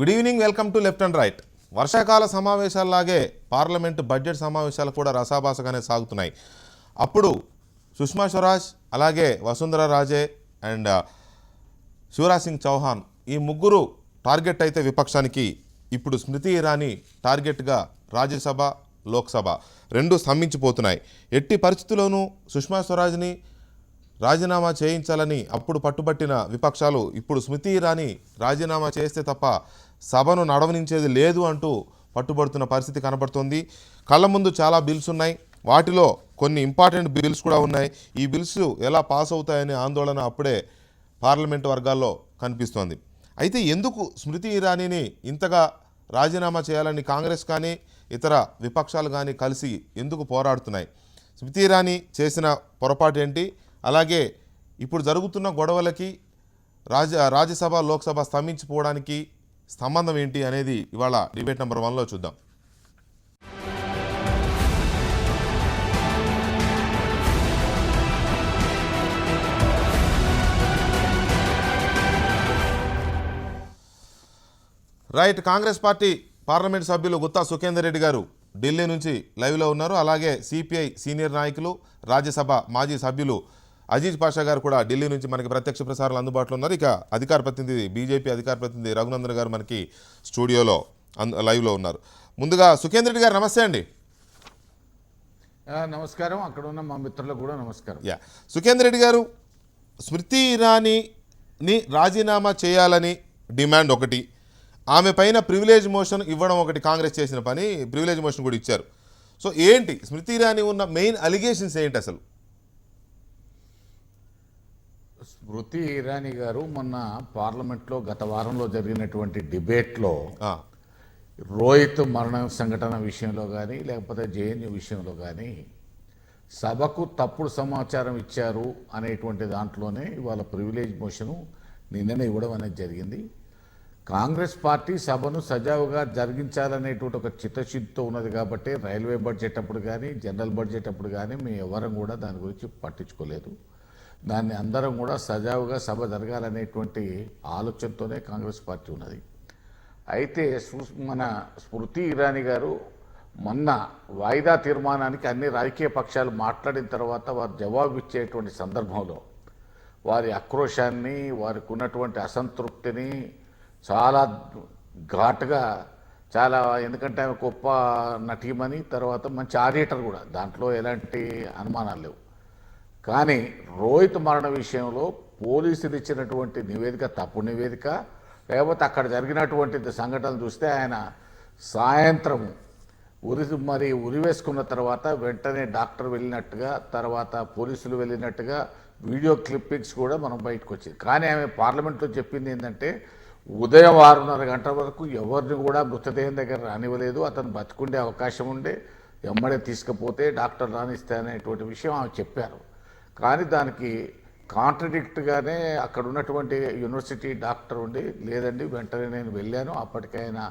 Good evening, welcome to left and right. వర్షాకాల సమావేశాల్లాగే parliament budget సమావేశాలు కూడా రసాభాసగానే సాగుతున్నాయి. అప్పుడు సుష్మా స్వరాజ్, అలాగే వసుంధరా రాజే అండ్ శివరాజ్ సింగ్ చౌహాన్ ఈ ముగ్గురు టార్గెట్ అయితే విపక్షానికి, ఇప్పుడు స్మృతి ఇరానీ టార్గెట్గా రాజ్యసభ, లోక్సభ రెండు స్తంభించిపోతున్నాయి. ఎట్టి పరిస్థితుల్లోనూ సుష్మా స్వరాజ్ని రాజీనామా చేయించాలని అప్పుడు పట్టుబట్టిన విపక్షాలు ఇప్పుడు స్మృతి ఇరానీ రాజీనామా చేస్తే తప్ప సభను నడవనించేది లేదు అంటూ పట్టుబడుతున్న పరిస్థితి కనబడుతుంది. కళ్ళ ముందు చాలా బిల్స్ ఉన్నాయి, వాటిలో కొన్ని ఇంపార్టెంట్ బిల్స్ కూడా ఉన్నాయి. ఈ బిల్స్ ఎలా పాస్ అవుతాయనే ఆందోళన అప్పుడే పార్లమెంటు వర్గాల్లో కనిపిస్తోంది. అయితే ఎందుకు స్మృతి ఇరానీని ఇంతగా రాజీనామా చేయాలని కాంగ్రెస్ కానీ ఇతర విపక్షాలు కానీ కలిసి ఎందుకు పోరాడుతున్నాయి? స్మృతి ఇరానీ చేసిన పొరపాటు ఏంటి? అలాగే ఇప్పుడు జరుగుతున్న గొడవలకి రాజ్యసభ, లోక్సభ స్తంభించిపోవడానికి సంబంధం ఏంటి అనేది ఇవాళ డిబేట్ నెంబర్ 1లో చూద్దాం. రైట్, కాంగ్రెస్ పార్టీ పార్లమెంట్ సభ్యులు గుత్తా సుఖేందర్ రెడ్డి గారు ఢిల్లీ నుంచి లైవ్లో ఉన్నారు. అలాగే సిపిఐ సీనియర్ నాయకులు, రాజ్యసభ మాజీ సభ్యులు అజీజ్ పాషా గారు కూడా ఢిల్లీ నుంచి మనకి ప్రత్యక్ష ప్రసారాలు అందుబాటులో ఉన్నారు. ఇక అధికార ప్రతినిధి, బీజేపీ అధికార ప్రతినిధి రఘునందన్ గారు మనకి స్టూడియోలో లైవ్లో ఉన్నారు. ముందుగా సుఖేందర్ రెడ్డి గారు నమస్తే అండి. నమస్కారం. అక్కడ ఉన్న మా మిత్రులకు కూడా నమస్కారం. సుఖేందర్ రెడ్డి గారు, స్మృతి ఇరానీని రాజీనామా చేయాలని డిమాండ్ ఒకటి, ఆమె పైన ప్రివిలేజ్ మోషన్ ఇవ్వడం ఒకటి, కాంగ్రెస్ చేసిన పని ప్రివిలేజ్ మోషన్ కూడా ఇచ్చారు. సో ఏంటి స్మృతి ఇరానీ ఉన్న మెయిన్ అలిగేషన్స్ ఏంటి అసలు? స్మృతి ఇరానీ గారు మొన్న పార్లమెంట్లో గత వారంలో జరిగినటువంటి డిబేట్లో రోహిత్ మరణ సంఘటన విషయంలో కానీ లేకపోతే జేఎన్యూ విషయంలో కానీ సభకు తప్పుడు సమాచారం ఇచ్చారు అనేటువంటి దాంట్లోనే ఇవాళ ప్రివిలేజ్ మోషను నిన్ననే ఇవ్వడం అనేది జరిగింది. కాంగ్రెస్ పార్టీ సభను సజావుగా జరిగించాలనేటువంటి ఒక చిత్తశుద్ధితో ఉన్నది కాబట్టి రైల్వే బడ్జెట్ అప్పుడు కానీ జనరల్ బడ్జెట్ అప్పుడు కానీ మేము ఎవరం కూడా దాని గురించి పట్టించుకోలేదు. దాన్ని అందరం కూడా సజావుగా సభ జరగాలనేటువంటి ఆలోచనతోనే కాంగ్రెస్ పార్టీ ఉన్నది. అయితే మన స్మృతి ఇరానీ గారు మొన్న వాయిదా తీర్మానానికి అన్ని రాజకీయ పక్షాలు మాట్లాడిన తర్వాత వారు జవాబు ఇచ్చేటువంటి సందర్భంలో వారి ఆక్రోశాన్ని, వారికి ఉన్నటువంటి అసంతృప్తిని చాలా ఘాటుగా, చాలా, ఎందుకంటే ఆమె గొప్ప నటీమని, తర్వాత మంచి ఆడిటర్ కూడా, దాంట్లో ఎలాంటి అనుమానాలు లేవు. కానీ రోహిత్ మరణ విషయంలో పోలీసులు ఇచ్చినటువంటి నివేదిక తప్పుడు నివేదిక, లేకపోతే అక్కడ జరిగినటువంటి సంఘటనలు చూస్తే ఆయన సాయంత్రం ఉరివేసుకున్న తర్వాత వెంటనే డాక్టర్ వెళ్ళినట్టుగా, తర్వాత పోలీసులు వెళ్ళినట్టుగా వీడియో క్లిప్పింగ్స్ కూడా మనం బయటకు వచ్చింది. కానీ ఆమె పార్లమెంట్లో చెప్పింది ఏంటంటే ఉదయం 6:30 గంటల వరకు ఎవరిని కూడా మృతదేహం దగ్గర రానివ్వలేదు, అతను బతుకుండే అవకాశం ఉండే, ఎమ్మడే తీసుకుపోతే డాక్టర్ రానిస్తే అనేటువంటి విషయం ఆమె చెప్పారు. కానీ దానికి కాంట్రడిక్ట్గానే అక్కడ ఉన్నటువంటి యూనివర్సిటీ డాక్టర్ ఉండి, లేదండి వెంటనే నేను వెళ్ళాను, అప్పటికైనా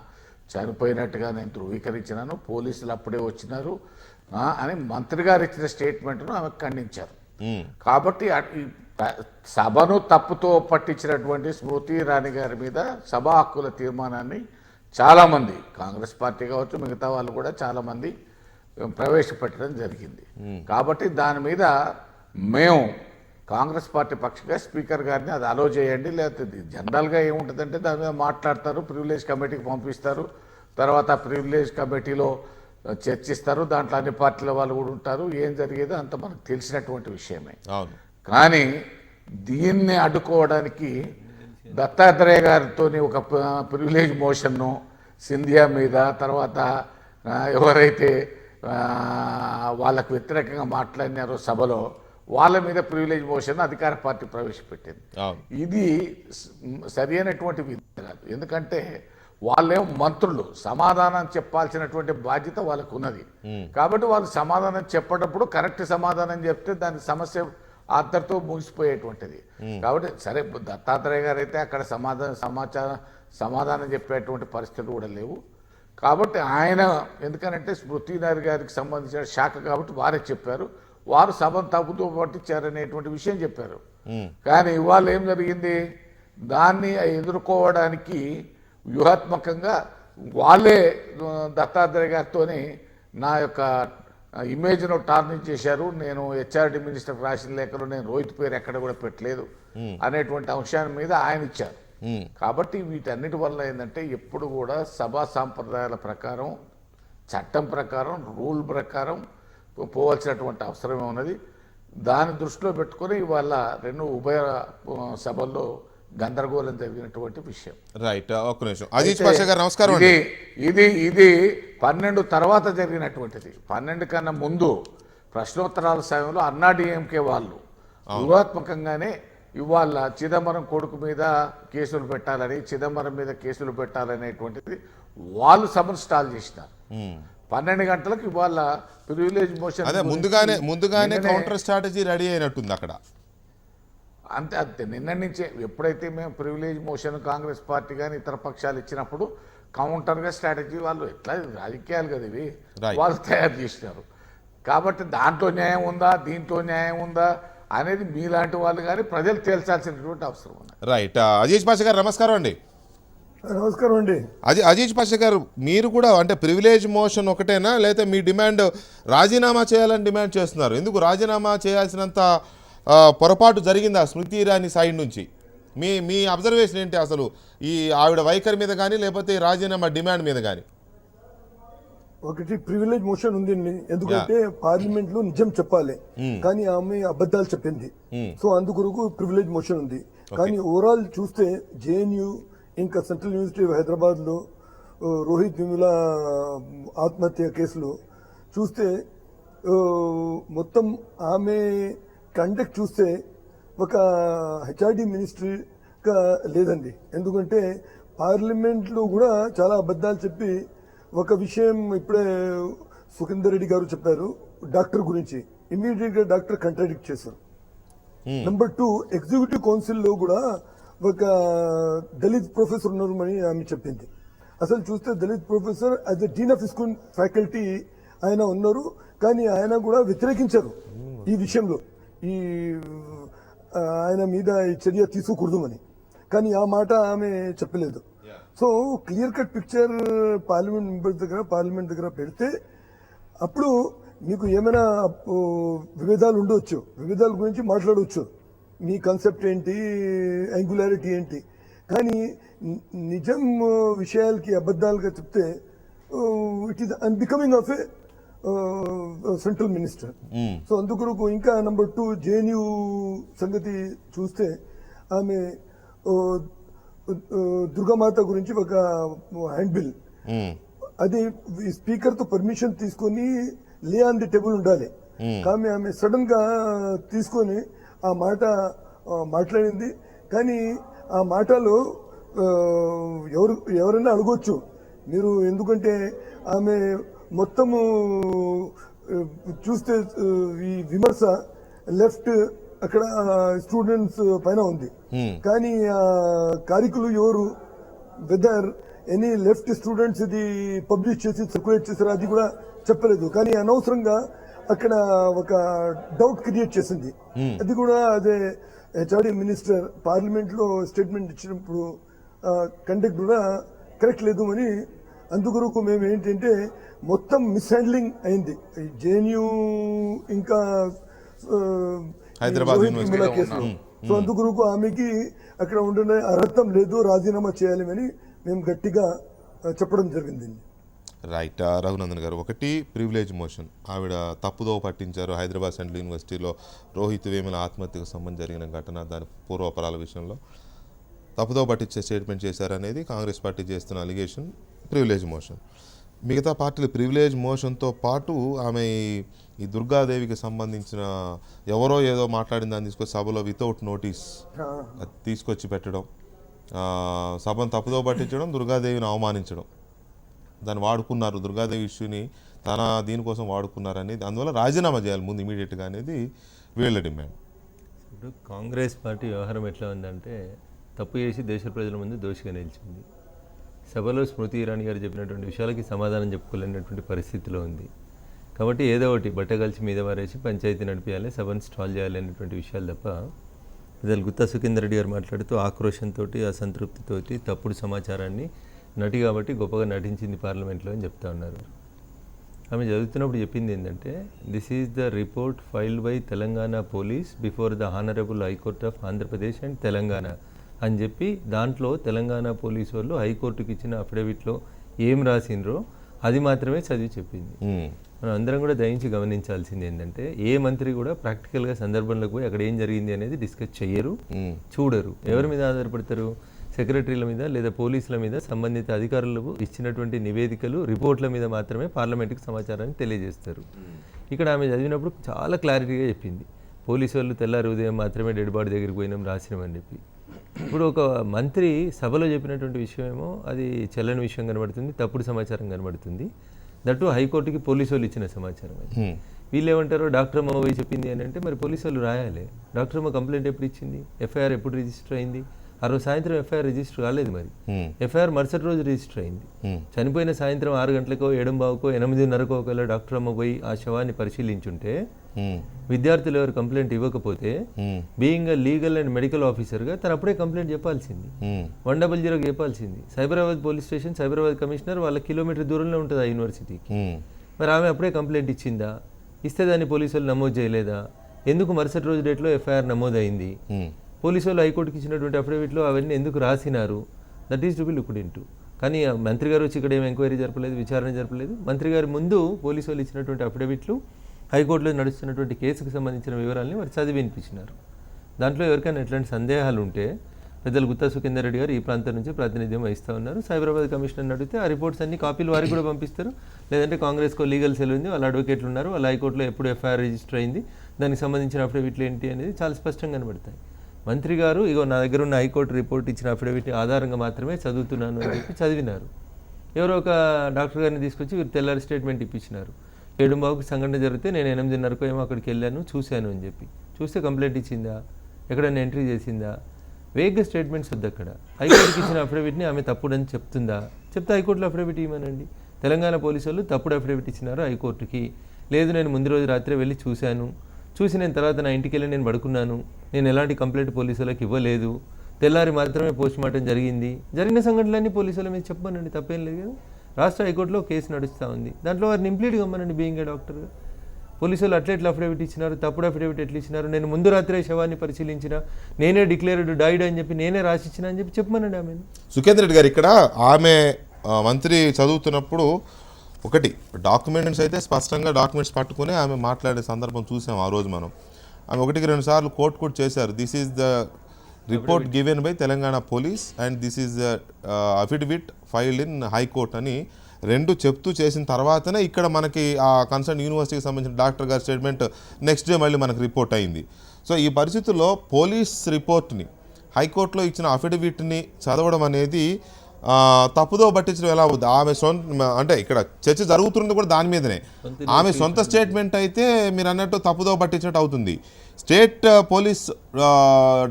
చనిపోయినట్టుగా నేను ధృవీకరించినాను, పోలీసులు అప్పుడే వచ్చినారు అని మంత్రి గారు ఇచ్చిన స్టేట్మెంట్ను ఆమె ఖండించారు. కాబట్టి సభను తప్పుతో పట్టించినటువంటి స్మృతి ఇరానీ గారి మీద సభా హక్కుల తీర్మానాన్ని చాలామంది, కాంగ్రెస్ పార్టీ కావచ్చు మిగతా వాళ్ళు కూడా చాలామంది ప్రవేశపెట్టడం జరిగింది. కాబట్టి దాని మీద మేము కాంగ్రెస్ పార్టీ పక్షంగా స్పీకర్ గారిని అది అలో చేయండి, లేకపోతే జనరల్గా ఏముంటుందంటే దాని మీద మాట్లాడతారు, ప్రివిలేజ్ కమిటీకి పంపిస్తారు, తర్వాత ప్రివిలేజ్ కమిటీలో చర్చిస్తారు, దాంట్లో అన్ని పార్టీల వాళ్ళు కూడా ఉంటారు, ఏం జరిగేదో అంత మనకు తెలిసినటువంటి విషయమే. కానీ దీన్ని అడ్డుకోవడానికి దత్తాత్రేయ గారితో ఒక ప్రివిలేజ్ మోషన్ను సింధియా మీద, తర్వాత ఎవరైతే వాళ్ళకు వ్యతిరేకంగా మాట్లాడినారో సభలో వాళ్ళ మీద ప్రివిలేజ్ మోషన్ అధికార పార్టీ ప్రవేశపెట్టింది. ఇది సరి అయినటువంటి విధి కాదు. ఎందుకంటే వాళ్ళేం మంత్రులు, సమాధానం చెప్పాల్సినటువంటి బాధ్యత వాళ్ళకు ఉన్నది. కాబట్టి వాళ్ళు సమాధానం చెప్పేటప్పుడు కరెక్ట్ సమాధానం చెప్తే దాని సమస్య అద్దరితో ముగిసిపోయేటువంటిది. కాబట్టి సరే, దత్తాత్రేయ గారు అయితే అక్కడ సమాధానం చెప్పేటువంటి పరిస్థితులు కూడా లేవు. కాబట్టి ఆయన, ఎందుకనంటే స్మృతి ఇరానీ గారికి సంబంధించిన శాఖ కాబట్టి వారే చెప్పారు, వారు సభను తప్పుతో పట్టించారనేటువంటి విషయం చెప్పారు. కానీ ఇవాళ ఏం జరిగింది, దాన్ని ఎదుర్కోవడానికి వ్యూహాత్మకంగా వాళ్ళే దత్తాత్రేయ గారితోని నా యొక్క ఇమేజ్ను టార్నిష్ చేశారు. నేను హెచ్ఆర్డి మినిస్టర్కి రాసిన లేఖలో నేను రోహిత్ పేరు ఎక్కడ కూడా పెట్టలేదు అనేటువంటి అంశాన్ని మీద ఆయన ఇచ్చారు. కాబట్టి వీటన్నిటి వల్ల ఏంటంటే ఎప్పుడు కూడా సభా సాంప్రదాయాల ప్రకారం, చట్టం ప్రకారం, రూల్ ప్రకారం పోవాల్సినటువంటి అవసరమే ఉన్నది. దాన్ని దృష్టిలో పెట్టుకొని ఇవాళ రెండు ఉభయ సభల్లో గందరగోళం జరిగినటువంటి విషయం. రైట్, ఒక్క నిమిషం. అజీజ్ పాషా గారు నమస్కారం అండి. ఇది 12 తర్వాత జరిగినటువంటిది. 12 కన్నా ముందు ప్రశ్నోత్తరాల సమయంలో అన్నాడీఎంకే వాళ్ళు వ్యూహాత్మకంగానే ఇవాళ చిదంబరం కొడుకు మీద కేసులు పెట్టాలని, చిదంబరం మీద కేసులు పెట్టాలనేటువంటిది వాళ్ళు సభను స్టాల్ చేసినారు. 12 గంటలకు ఇవాళ ప్రివిలేజ్ మోషన్ అదే ముందుగానే కౌంటర్ స్ట్రాటజీ రెడీ అయినట్టుంది అక్కడ. అంతే నిన్న నుంచే ఎప్పుడైతే మేము ప్రివిలేజ్ మోషన్ కాంగ్రెస్ పార్టీ కానీ ఇతర పక్షాలు ఇచ్చినప్పుడు కౌంటర్గా స్ట్రాటజీ వాళ్ళు ఎట్లా రాజకీయాలు కదా ఇవి వాళ్ళు తయారు చేసినారు. కాబట్టి దాంట్లో న్యాయం ఉందా, దీంట్లో న్యాయం ఉందా అనేది మీలాంటి వాళ్ళు కానీ ప్రజలు తేల్చాల్సినటువంటి అవసరం ఉంది. రైట్, అజీజ్ పాషా గారు నమస్కారం అండి. నమస్కారం అండి. అజీజ్ పాషా గారు, మీరు కూడా అంటే ప్రివిలేజ్ మోషన్ ఒకటేనా, లేకపోతే మీ డిమాండ్ రాజీనామా చేయాలని డిమాండ్ చేస్తున్నారు? ఎందుకు రాజీనామా చేయాల్సినంత పొరపాటు జరిగిందా స్మృతి ఇరానీ సైడ్ నుంచి? మీ అబ్జర్వేషన్ ఏంటి అసలు ఈ ఆవిడ వైఖరి మీద కానీ, లేకపోతే ఈ రాజీనామా డిమాండ్ మీద కానీ? ఒకటి ప్రివిలేజ్ మోషన్ ఉందండి, ఎందుకంటే పార్లమెంట్ లో నిజం చెప్పాలి, కానీ ఆమె అబద్ధాలు చెప్పింది. సో అందుకొరకు ప్రివిలేజ్ మోషన్ ఉంది. కానీ ఓవరాల్ చూస్తే జేఎన్యూ ఇంకా సెంట్రల్ యూనివర్సిటీ హైదరాబాద్ లో రోహిత్ వేముల ఆత్మహత్య కేసులో చూస్తే మొత్తం ఆమె కండక్ట్ చూస్తే ఒక హెచ్ఆర్డి మినిస్ట్రీగా లేదండి. ఎందుకంటే పార్లమెంట్లో కూడా చాలా అబద్ధాలు చెప్పి ఒక విషయం ఇప్పుడే సుఖేందర్ రెడ్డి గారు చెప్పారు డాక్టర్ గురించి, ఇమీడియట్గా డాక్టర్ కంట్రాడిక్ట్ చేశారు. నెంబర్ 2, ఎగ్జిక్యూటివ్ కౌన్సిల్లో కూడా ఒక దళిత్ ప్రొఫెసర్ ఉన్నారు అని ఆమె చెప్పింది. అసలు చూస్తే Dalit professor as a dean of school faculty ఆయన ఉన్నారు, కానీ ఆయన కూడా వ్యతిరేకించారు ఈ విషయంలో, ఈ ఆయన మీద ఈ చర్య తీసుకోకూడదు అని. కానీ ఆ మాట ఆమె చెప్పలేదు. So clear cut picture parliament దగ్గర పెడితే అప్పుడు మీకు ఏమైనా విభేదాలు ఉండవచ్చు, విభేదాల గురించి మాట్లాడవచ్చు, మీ కాన్సెప్ట్ ఏంటి, యాంగులారిటీ ఏంటి. కానీ నిజం విషయాలకి అబద్ధాలుగా చెప్తే it is unbecoming of A central minister. So అందుకొరకు ఇంకా నెంబర్ 2 జేఎన్యూ సంగతి చూస్తే ఆమె దుర్గామాత గురించి ఒక హ్యాండ్ బిల్, అది స్పీకర్ తో పర్మిషన్ తీసుకొని లే ఆన్ ది టేబుల్ ఉండాలి, కానీ ఆమె సడన్ గా తీసుకొని ఆ మాట మాట్లాడింది. కానీ ఆ మాటలో ఎవరైనా అడగొచ్చు మీరు, ఎందుకంటే ఆమె మొత్తము చూస్తే ఈ విమర్శ లెఫ్ట్ అక్కడ స్టూడెంట్స్ పైన ఉంది, కానీ కారికులు ఎవరు, వెదర్ ఎనీ లెఫ్ట్ స్టూడెంట్స్ ఇది పబ్లిష్ చేసి సర్క్యులేట్ చేశారు అది కూడా చెప్పలేదు. కానీ అనవసరంగా అక్కడ ఒక డౌట్ క్రియేట్ చేసింది. అది కూడా అదే హెచ్ఆర్డి మినిస్టర్ పార్లమెంట్ లో స్టేట్మెంట్ ఇచ్చినప్పుడు కండక్ట్ కూడా కరెక్ట్ లేదు అని. అందుకొరకు మేము ఏంటంటే మొత్తం మిస్హ్యాండ్లింగ్ అయింది జేఎన్యూ ఇంకా హైదరాబాద్ కేసులో. సో అందుకొరకు ఆమెకి అక్కడ ఉండే అర్హత లేదు, రాజీనామా చేయాలని మేము గట్టిగా చెప్పడం జరిగింది. రైట్, రఘునందన్ గారు, ఒకటి ప్రివిలేజ్ మోషన్ ఆవిడ తప్పుదో పట్టించారు. హైదరాబాద్ సెంట్రల్ యూనివర్సిటీలో రోహిత్ వేముల ఆత్మహత్యకు సంబంధించి జరిగిన ఘటన, దాని పూర్వపరాల విషయంలో తప్పుదో పట్టించే స్టేట్మెంట్ చేశారనేది కాంగ్రెస్ పార్టీ చేస్తున్న అలిగేషన్. ప్రివిలేజ్ మోషన్, మిగతా పార్టీలు ప్రివిలేజ్ మోషన్తో పాటు ఆమె ఈ దుర్గాదేవికి సంబంధించిన ఎవరో ఏదో మాట్లాడిన దాన్ని తీసుకొచ్చి సభలో వితౌట్ నోటీస్ తీసుకొచ్చి పెట్టడం, సభను తప్పుదో పట్టించడం, దుర్గాదేవిని అవమానించడం, దాన్ని వాడుకున్నారు, దుర్గాదేవి ఇష్యూని తన దీనికోసం వాడుకున్నారు అనేది, అందువల్ల రాజీనామా చేయాలి ముందు ఇమీడియట్గా అనేది వీళ్ళ డిమాండ్. ఇప్పుడు కాంగ్రెస్ పార్టీ వ్యవహారం ఎట్లా ఉందంటే తప్పు చేసి దేశ ప్రజల ముందు దోషిగా నిలిచింది. సభలో స్మృతి ఇరానీ గారు చెప్పినటువంటి విషయాలకి సమాధానం చెప్పుకోలేనటువంటి పరిస్థితిలో ఉంది. కాబట్టి ఏదో ఒకటి బట్టగలిచి మీద వారేసి పంచాయతీ నడిపించాలి, సభను స్టాల్ చేయాలి అనేటువంటి విషయాలు తప్ప ఇవాళ గుత్తా సుఖేందర్ రెడ్డి గారు మాట్లాడుతూ ఆక్రోషంతో, అసంతృప్తితోటి తప్పుడు సమాచారాన్ని నటి కాబట్టి గొప్పగా నటించింది పార్లమెంట్లో అని చెప్తా ఉన్నారు. ఆమె చదువుతున్నప్పుడు చెప్పింది ఏంటంటే, this is the report filed by Telangana police before the honourable high court of Andhra Pradesh and Telangana అని చెప్పి, దాంట్లో తెలంగాణ పోలీసు వాళ్ళు హైకోర్టుకి ఇచ్చిన అఫిడవిట్లో ఏం రాసిండ్రో అది మాత్రమే చదివి చెప్పింది. మనం అందరం కూడా దయించి గమనించాల్సింది ఏంటంటే, ఏ మంత్రి కూడా ప్రాక్టికల్గా సందర్భంలోకి పోయి అక్కడ ఏం జరిగింది అనేది డిస్కస్ చెయ్యరు, చూడరు. ఎవరి మీద ఆధారపడతారు? సెక్రటరీల మీద లేదా పోలీసుల మీద, సంబంధిత అధికారులకు ఇచ్చినటువంటి నివేదికలు, రిపోర్ట్ల మీద మాత్రమే పార్లమెంట్కి సమాచారాన్ని తెలియజేస్తారు. ఇక్కడ ఆమె చదివినప్పుడు చాలా క్లారిటీగా చెప్పింది, పోలీసు వాళ్ళు తెల్లారి ఉదయం మాత్రమే డెడ్ బాడీ దగ్గరికి పోయినాం రాసినామని చెప్పి. ఇప్పుడు ఒక మంత్రి సభలో చెప్పినటువంటి విషయం ఏమో అది చెల్లని విషయం కనబడుతుంది, తప్పుడు సమాచారం కనబడుతుంది. దట్టు హైకోర్టుకి పోలీసు వాళ్ళు ఇచ్చిన సమాచారం అది. వీళ్ళు ఏమంటారు, డాక్టర్ అమ్మ పోయి చెప్పింది అని అంటే, మరి పోలీసు వాళ్ళు రాయాలి. డాక్టర్ అమ్మ కంప్లైంట్ ఎప్పుడు ఇచ్చింది, ఎఫ్ఐఆర్ ఎప్పుడు రిజిస్టర్ అయింది? ఆ రోజు సాయంత్రం ఎఫ్ఐఆర్ రిజిస్టర్ కాలేదు. మరి ఎఫ్ఐఆర్ మరుసటి రోజు రిజిస్టర్ అయింది. చనిపోయిన సాయంత్రం 6 గంటలకో 7:15కో 8:30కో ఒకవేళ డాక్టర్ అమ్మ పోయి ఆ శవాన్ని పరిశీలించుంటే, విద్యార్థులు ఎవరు కంప్లైంట్ ఇవ్వకపోతే, బీయింగ్ లీగల్ అండ్ మెడికల్ ఆఫీసర్గా తను అప్పుడే కంప్లైంట్ చెప్పాల్సింది, 100 చెప్పాల్సింది. Cyberabad police station, Cyberabad commissioner వాళ్ళ కిలోమీటర్ దూరంలో ఉంటుంది ఆ యూనివర్సిటీకి. మరి ఆమె అప్పుడే కంప్లైంట్ ఇచ్చిందా? ఇస్తే దాన్ని పోలీసు వాళ్ళు నమోదు చేయలేదా? ఎందుకు మరుసటి రోజు డేట్లో ఎఫ్ఐఆర్ నమోదైంది? పోలీసు వాళ్ళు హైకోర్టుకి ఇచ్చినటువంటి అఫిడవిట్లో అవన్నీ ఎందుకు రాసినారు? That is to be looked into. కానీ మంత్రి గారు వచ్చి ఇక్కడ ఏం ఎంక్వైరీ జరపలేదు, విచారణ జరపలేదు. మంత్రి గారి ముందు పోలీసు వాళ్ళు ఇచ్చినటువంటి అఫిడవిట్లు, హైకోర్టులో నడుస్తున్నటువంటి కేసుకు సంబంధించిన వివరాలని వారు చదివి వినిపించినారు. దాంట్లో ఎవరికైనా ఎట్లాంటి సందేహాలు ఉంటే పెద్దలు గుత్తా సుఖేందర్ రెడ్డి గారు ఈ ప్రాంతం నుంచి ప్రాతినిధ్యం వహిస్తూ ఉన్నారు. సైబరాబాద్ కమిషనర్ అడిగితే ఆ రిపోర్ట్స్ అన్ని కాపీలు వారికి కూడా పంపిస్తారు. లేదంటే కాంగ్రెస్కో లీగల్ సెల్ ఉంది, వాళ్ళ అడ్వకేట్లు ఉన్నారు, వాళ్ళ హైకోర్టులో ఎప్పుడు ఎఫ్ఐఆర్ రిజిస్టర్ అయింది, దానికి సంబంధించిన అఫిడవిట్లు ఏంటి అనేది చాలా స్పష్టంగా కనబడతాయి. మంత్రి గారు ఇగో నా దగ్గర ఉన్న హైకోర్టు రిపోర్ట్ ఇచ్చిన అఫిడవిట్ ఆధారంగా మాత్రమే చదువుతున్నాను అని చెప్పి చదివినారు. ఎవరో ఒక డాక్టర్ గారిని తీసుకొచ్చి వీరు తెల్లారి స్టేట్మెంట్ ఇప్పించినారు. 7:15కి సంఘటన జరిగితే నేను 8:30కో ఏమో అక్కడికి వెళ్ళాను, చూశాను అని చెప్పి. చూస్తే కంప్లైంట్ ఇచ్చిందా, ఎక్కడైనా ఎంట్రీ చేసిందా? వేగ్గా స్టేట్మెంట్స్ వద్దు. అక్కడ హైకోర్టుకి ఇచ్చిన అఫిడవిట్ని ఆమె తప్పుడని చెప్తుందా? చెప్తే హైకోర్టులో అఫిడవిట్ ఇవ్వమనండి. తెలంగాణ పోలీసు వాళ్ళు తప్పుడు అఫిడవిట్ ఇచ్చినారు హైకోర్టుకి. లేదు నేను ముందు రోజు రాత్రే వెళ్ళి చూశాను, చూసి నేను తర్వాత నా ఇంటికి వెళ్ళి నేను పడుకున్నాను, నేను ఎలాంటి కంప్లైంట్ పోలీసు వాళ్ళకి ఇవ్వలేదు, తెల్లారి మాత్రమే పోస్ట్ మార్టం జరిగింది, జరిగిన సంఘటనలన్నీ పోలీసు వాళ్ళ మీద చెప్పమనండి, తప్పేం లేదు కదా. రాష్ట్ర హైకోర్టులో కేసు నడుస్తూ ఉంది, దాంట్లో వారిని ఇంప్లీట్ కమ్మనండి బీయింగ్ ఏ డాక్టర్గా. పోలీసు వాళ్ళు ఎట్లా అఫిడవిట్ ఇచ్చినారు, తప్పుడు అఫిడవిట్ ఎట్లా ఇచ్చినారు, నేను ముందు రాత్రే శవాన్ని పరిశీలించిన, నేనే డిక్లేర్డ్ డైడ్ అని చెప్పి నేనే రాసిచ్చిన అని చెప్పి చెప్పమనండి ఆమె. సుఖేందర్ రెడ్డి గారు, ఇక్కడ ఆమె మంత్రి చదువుతున్నప్పుడు ఒకటి డాక్యుమెంట్స్ అయితే స్పష్టంగా డాక్యుమెంట్స్ పట్టుకుని ఆమె మాట్లాడే సందర్భం చూసాం ఆ రోజు మనం. ఆమె 1-2 సార్లు కోర్టు కూడా చేశారు. This is the report given by Telangana police and this is the affidavit filed in high court అని 2 చెప్తూ చేసిన తర్వాతనే ఇక్కడ మనకి ఆ కన్సర్న్ యూనివర్సిటీకి సంబంధించిన డాక్టర్ గారి స్టేట్మెంట్ నెక్స్ట్ డే మళ్ళీ మనకు రిపోర్ట్ అయింది. సో ఈ పరిస్థితుల్లో పోలీస్ రిపోర్ట్ని, హైకోర్టులో ఇచ్చిన అఫిడవిట్ని చదవడం అనేది తప్పుదో పట్టించడం ఎలా అవుతుంది? ఆమె సొంత, అంటే ఇక్కడ చర్చ జరుగుతున్నది కూడా దాని మీదనే. ఆమె సొంత స్టేట్మెంట్ అయితే మీరు అన్నట్టు తప్పుదో పట్టించినట్టు అవుతుంది. స్టేట్ పోలీస్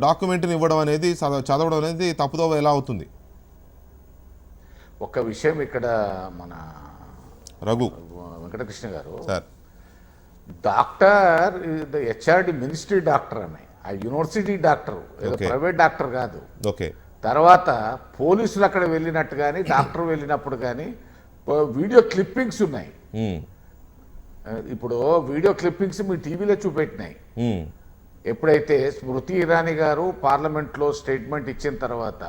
డాక్యుమెంట్ని ఇవ్వడం అనేది, చదవడం అనేది తప్పుదో ఎలా అవుతుంది? ఒక విషయం ఇక్కడ మన రఘు వెంకటకృష్ణ గారు, sir, doctor HRD ministry doctor ఆమె, ఆ యూనివర్సిటీ డాక్టర్, ఏదో ప్రైవేట్ డాక్టర్ కాదు. ఓకే. తర్వాత పోలీసులు అక్కడ వెళ్ళినట్టు కానీ డాక్టర్ వెళ్ళినప్పుడు కానీ వీడియో క్లిప్పింగ్స్ ఉన్నాయి. ఇప్పుడు వీడియో క్లిప్పింగ్స్ మీ టీవీలో చూపెట్టినాయి. ఎప్పుడైతే స్మృతి ఇరానీ గారు పార్లమెంట్లో స్టేట్మెంట్ ఇచ్చిన తర్వాత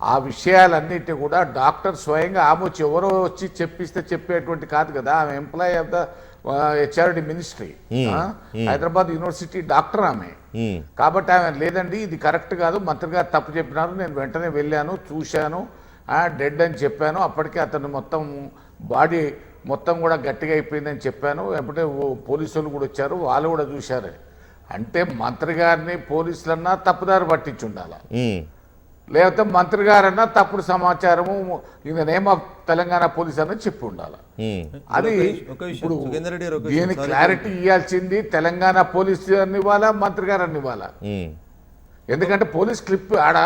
ఆ విషయాలన్నిటి కూడా డాక్టర్ స్వయంగా ఆమె వచ్చి ఎవరో వచ్చి చెప్పిస్తే చెప్పేటువంటి కాదు కదా. ఆమె employee of the HRD ministry, Hyderabad university doctor ఆమె. కాబట్టి ఆమె లేదండి ఇది కరెక్ట్ కాదు, మంత్రి గారు తప్పు చెప్పినారు, నేను వెంటనే వెళ్ళాను, చూశాను, డెడ్ అని చెప్పాను, అప్పటికే అతను మొత్తం బాడీ మొత్తం కూడా గట్టిగా అయిపోయిందని చెప్పాను, ఎప్పుడే పోలీసులు కూడా వచ్చారు, వాళ్ళు కూడా చూశారు అంటే మంత్రి గారిని పోలీసులన్నా తప్పుదారి పట్టించి ఉండాలి, లేకపోతే మంత్రి గారన్నా తప్పుడు సమాచారము in the name of Telangana police అన్నది చెప్పి ఉండాలి. అది ఇప్పుడు దీని క్లారిటీ ఇవ్వాల్సింది తెలంగాణ పోలీస్ అని ఇవ్వాలా, మంత్రి గారు అని ఇవ్వాలా. ఎందుకంటే పోలీస్ క్లిప్ ఆడ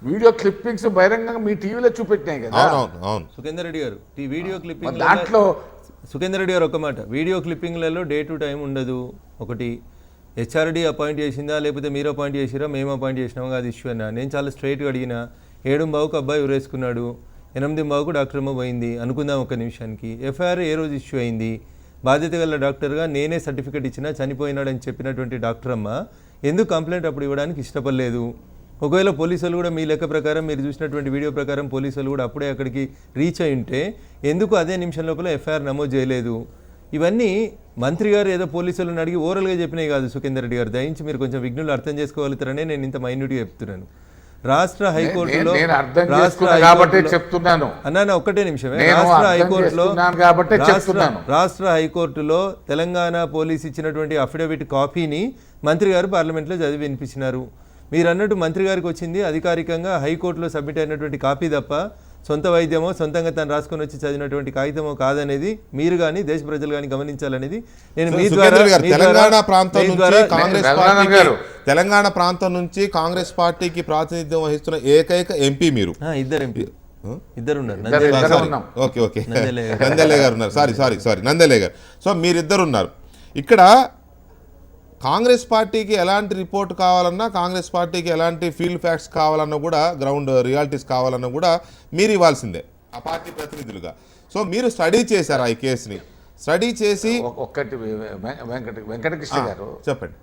వీడియో క్లిప్పింగ్స్ బహిరంగంగా మీ టీవీలో చూపెట్టినాయి కదా. సుఖేందర్ రెడ్డి గారు వీడియో క్లిప్పింగ్ దాంట్లో, సుఖేందర్ రెడ్డి గారు ఒక మాట, వీడియో క్లిప్పింగ్లలో డే టు టైం ఉండదు. ఒకటి హెచ్ఆర్డీ అపాయింట్ చేసిందా, లేకపోతే మీరు అపాయింట్ చేసిరా, మేము అపాయింట్ చేసినాము, అది ఇష్యూ అన్నా. నేను చాలా స్ట్రైట్గా అడిగినా, 7:15కు అబ్బాయి ఉరేసుకున్నాడు, 8:15కు డాక్టర్ అమ్మ పోయింది అనుకుందాం ఒక నిమిషానికి. ఎఫ్ఐఆర్ ఏ రోజు ఇష్యూ అయింది? బాధ్యత గల డాక్టర్గా నేనే సర్టిఫికేట్ ఇచ్చినా చనిపోయినాడని చెప్పినటువంటి డాక్టర్ అమ్మ ఎందుకు కంప్లైంట్ అప్పుడు ఇవ్వడానికి ఇష్టపడలేదు? ఒకవేళ పోలీసులు కూడా మీ లెక్క ప్రకారం మీరు చూసినటువంటి వీడియో ప్రకారం పోలీసులు కూడా అప్పుడే అక్కడికి రీచ్ అయి ఉంటే ఎందుకు అదే నిమిషం లోపల ఎఫ్ఐఆర్ నమోదు చేయలేదు? ఇవన్నీ మంత్రి గారు ఏదో పోలీసులను అడిగి ఓరల్గా చెప్పినాయి కాదు సుఖేందర్ రెడ్డి గారు. దయించి మీరు కొంచెం విఘ్నులు అర్థం చేసుకోగలుగుతారనే నేను ఇంత మైన్యూట్గా చెప్తున్నాను. రాష్ట్ర హైకోర్టులో నేను అర్థం చేసుకున్నా కాబట్టే చెప్తున్నాను అన్నా ఒక్కటే నిమిషమే. నేను రాష్ట్ర అర్థం హైకోర్టులో చేసుకున్నాను కాబట్టే చెప్తున్నాను. రాష్ట్ర హైకోర్టులో తెలంగాణ పోలీస్ ఇచ్చినటువంటి అఫిడవిట్ కాపీని మంత్రి గారు పార్లమెంట్లో చదివి వినిపించినారు. మీరు అన్నట్టు మంత్రి గారికి వచ్చింది అధికారికంగా హైకోర్టులో సబ్మిట్ అయినటువంటి కాపీ తప్ప సొంత వైద్యమో సొంతంగా తను రాసుకొని వచ్చి చదివినటువంటి కాగితమో కాదనేది మీరు కానీ దేశ ప్రజలు కానీ గమనించాలనేది నేను మీ ద్వారా తెలంగాణ ప్రాంతం నుంచి కాంగ్రెస్ పార్టీకి తెలంగాణ ప్రాంతం నుంచి కాంగ్రెస్ పార్టీకి ప్రాతినిధ్యం వహిస్తున్న ఏకైక ఎంపీ మీరు. ఇద్దరు ఎంపీ ఇద్దరు ఉన్నారు. ఓకే ఓకే నందెలే గారు ఉన్నారు. సారీ నందెలే గారు. సో మీరిద్దరు ఉన్నారు ఇక్కడ. కాంగ్రెస్ పార్టీకి ఎలాంటి రిపోర్ట్ కావాలన్నా, కాంగ్రెస్ పార్టీకి ఎలాంటి ఫీల్డ్ ఫ్యాక్ట్స్ కావాలన్నా కూడా, గ్రౌండ్ రియాలిటీస్ కావాలన్నా కూడా మీరు ఇవ్వాల్సిందే ఆ పార్టీ ప్రతినిధులుగా. సో మీరు స్టడీ చేశారు ఈ కేసుని. స్టడీ చేసి ఒక్కటి వెంకటకృష్ణ గారు చెప్పండి.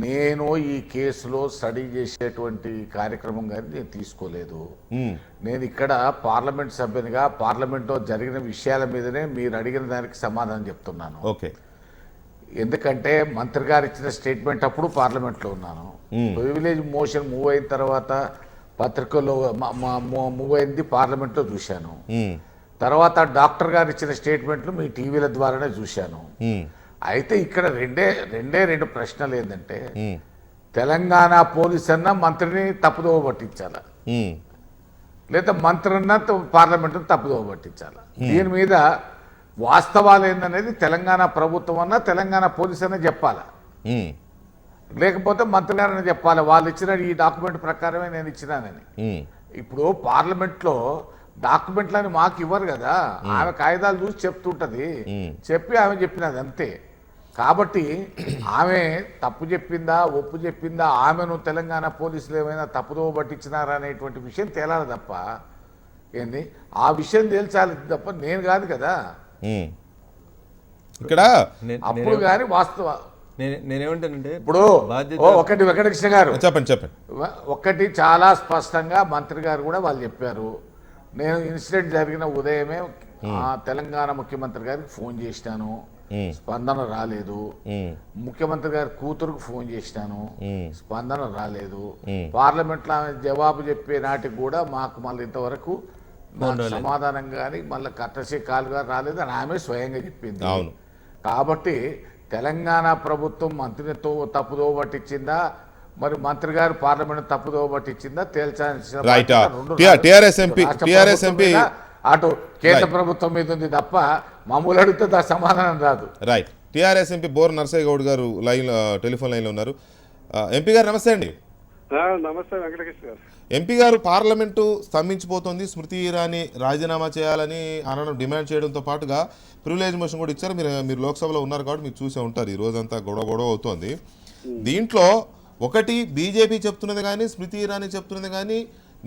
నేను ఈ కేసులో స్టడీ చేసేటువంటి కార్యక్రమం కానీ నేను తీసుకోలేదు. నేను ఇక్కడ పార్లమెంట్ సభ్యునిగా పార్లమెంట్లో జరిగిన విషయాల మీదనే మీరు అడిగిన దానికి సమాధానం చెప్తున్నాను. ఓకే. ఎందుకంటే మంత్రి గారు ఇచ్చిన స్టేట్మెంట్ అప్పుడు పార్లమెంట్లో ఉన్నాను. ప్రివిలేజ్ మోషన్ మూవ్ అయిన తర్వాత పత్రికల్లో మూవ్ అయింది, పార్లమెంట్లో చూశాను. తర్వాత డాక్టర్ గారు ఇచ్చిన స్టేట్మెంట్లు మీ టీవీల ద్వారానే చూశాను. అయితే ఇక్కడ రెండు ప్రశ్నలు ఏంటంటే, తెలంగాణ పోలీస్ అన్న మంత్రిని తప్పుదోవ పట్టించాలా, లేదా మంత్రి అన్న పార్లమెంటును తప్పుదోవ పట్టించాలా? దీని మీద వాస్తవాలు ఏందనేది తెలంగాణ ప్రభుత్వం అన్నా తెలంగాణ పోలీస్ అన్నా చెప్పాలా, లేకపోతే మంత్రి గారని చెప్పాలి వాళ్ళు ఇచ్చిన ఈ డాక్యుమెంట్ ప్రకారమే నేను ఇచ్చినానని. ఇప్పుడు పార్లమెంట్లో డాక్యుమెంట్లని మాకు ఇవ్వరు కదా, ఆమె కాగితాలు చూసి చెప్తుంటది, చెప్పి ఆమె చెప్పినది అంతే. కాబట్టి ఆమె తప్పు చెప్పిందా ఒప్పు చెప్పిందా, ఆమెను తెలంగాణ పోలీసులు ఏమైనా తప్పుదోవ పట్టించినారా అనేటువంటి విషయం తేలాలి తప్ప ఏంది, ఆ విషయం తేల్చాలి తప్ప నేను కాదు కదా ఇక్కడ. అప్పుడు కానీ వాస్తవ నేనేమంటానంటే ఇప్పుడు ఒకటి వెంకటకృష్ణ గారు చెప్పండి. ఒకటి చాలా స్పష్టంగా మంత్రి గారు కూడా వాళ్ళు చెప్పారు. నేను ఇన్సిడెంట్ జరిగిన ఉదయమే తెలంగాణ ముఖ్యమంత్రి గారికి ఫోన్ చేసినాను, స్పందన రాలేదు. ముఖ్యమంత్రి గారి కూతురుకు ఫోన్ చేసినాను, స్పందన రాలేదు. పార్లమెంట్లో ఆమె జవాబు చెప్పే నాటికి కూడా మాకు మళ్ళీ ఇంతవరకు సమాధానం కానీ మళ్ళీ కట్టసే కాలుగా రాలేదు అని ఆమె స్వయంగా చెప్పింది. కాబట్టి తెలంగాణ ప్రభుత్వం మంత్రితో తప్పుదో పట్టించిందా, మరి మంత్రి గారు పార్లమెంట్ తప్పుదో పట్టించిందా తేల్చాల్సిన అటు కేంద్ర ప్రభుత్వం మీద ఉంది తప్ప మామూలు అడిగితే దా సమాధానం రాదు. రైట్. టీఆర్ఎస్ ఎంపీ బోర్ నర్సయ్య గౌడ్ గారు టెలిఫోన్ లైన్లో ఉన్నారు. ఎంపీ గారు నమస్తే అండి. నమస్తే వెంకటకృష్ణ గారు. ఎంపీ గారు, పార్లమెంటు స్తంభించిపోతుంది, స్మృతి ఇరానీ రాజీనామా చేయాలని అనడం డిమాండ్ చేయడంతో పాటుగా ప్రివిలేజ్ మోషన్ కూడా ఇచ్చారు. మీరు లోక్సభలో ఉన్నారు కాబట్టి మీరు చూసే ఉంటారు, ఈ రోజంతా గొడవ అవుతోంది. దీంట్లో ఒకటి బీజేపీ చెప్తున్నది కానీ, స్మృతి ఇరానీ చెప్తున్నది కానీ,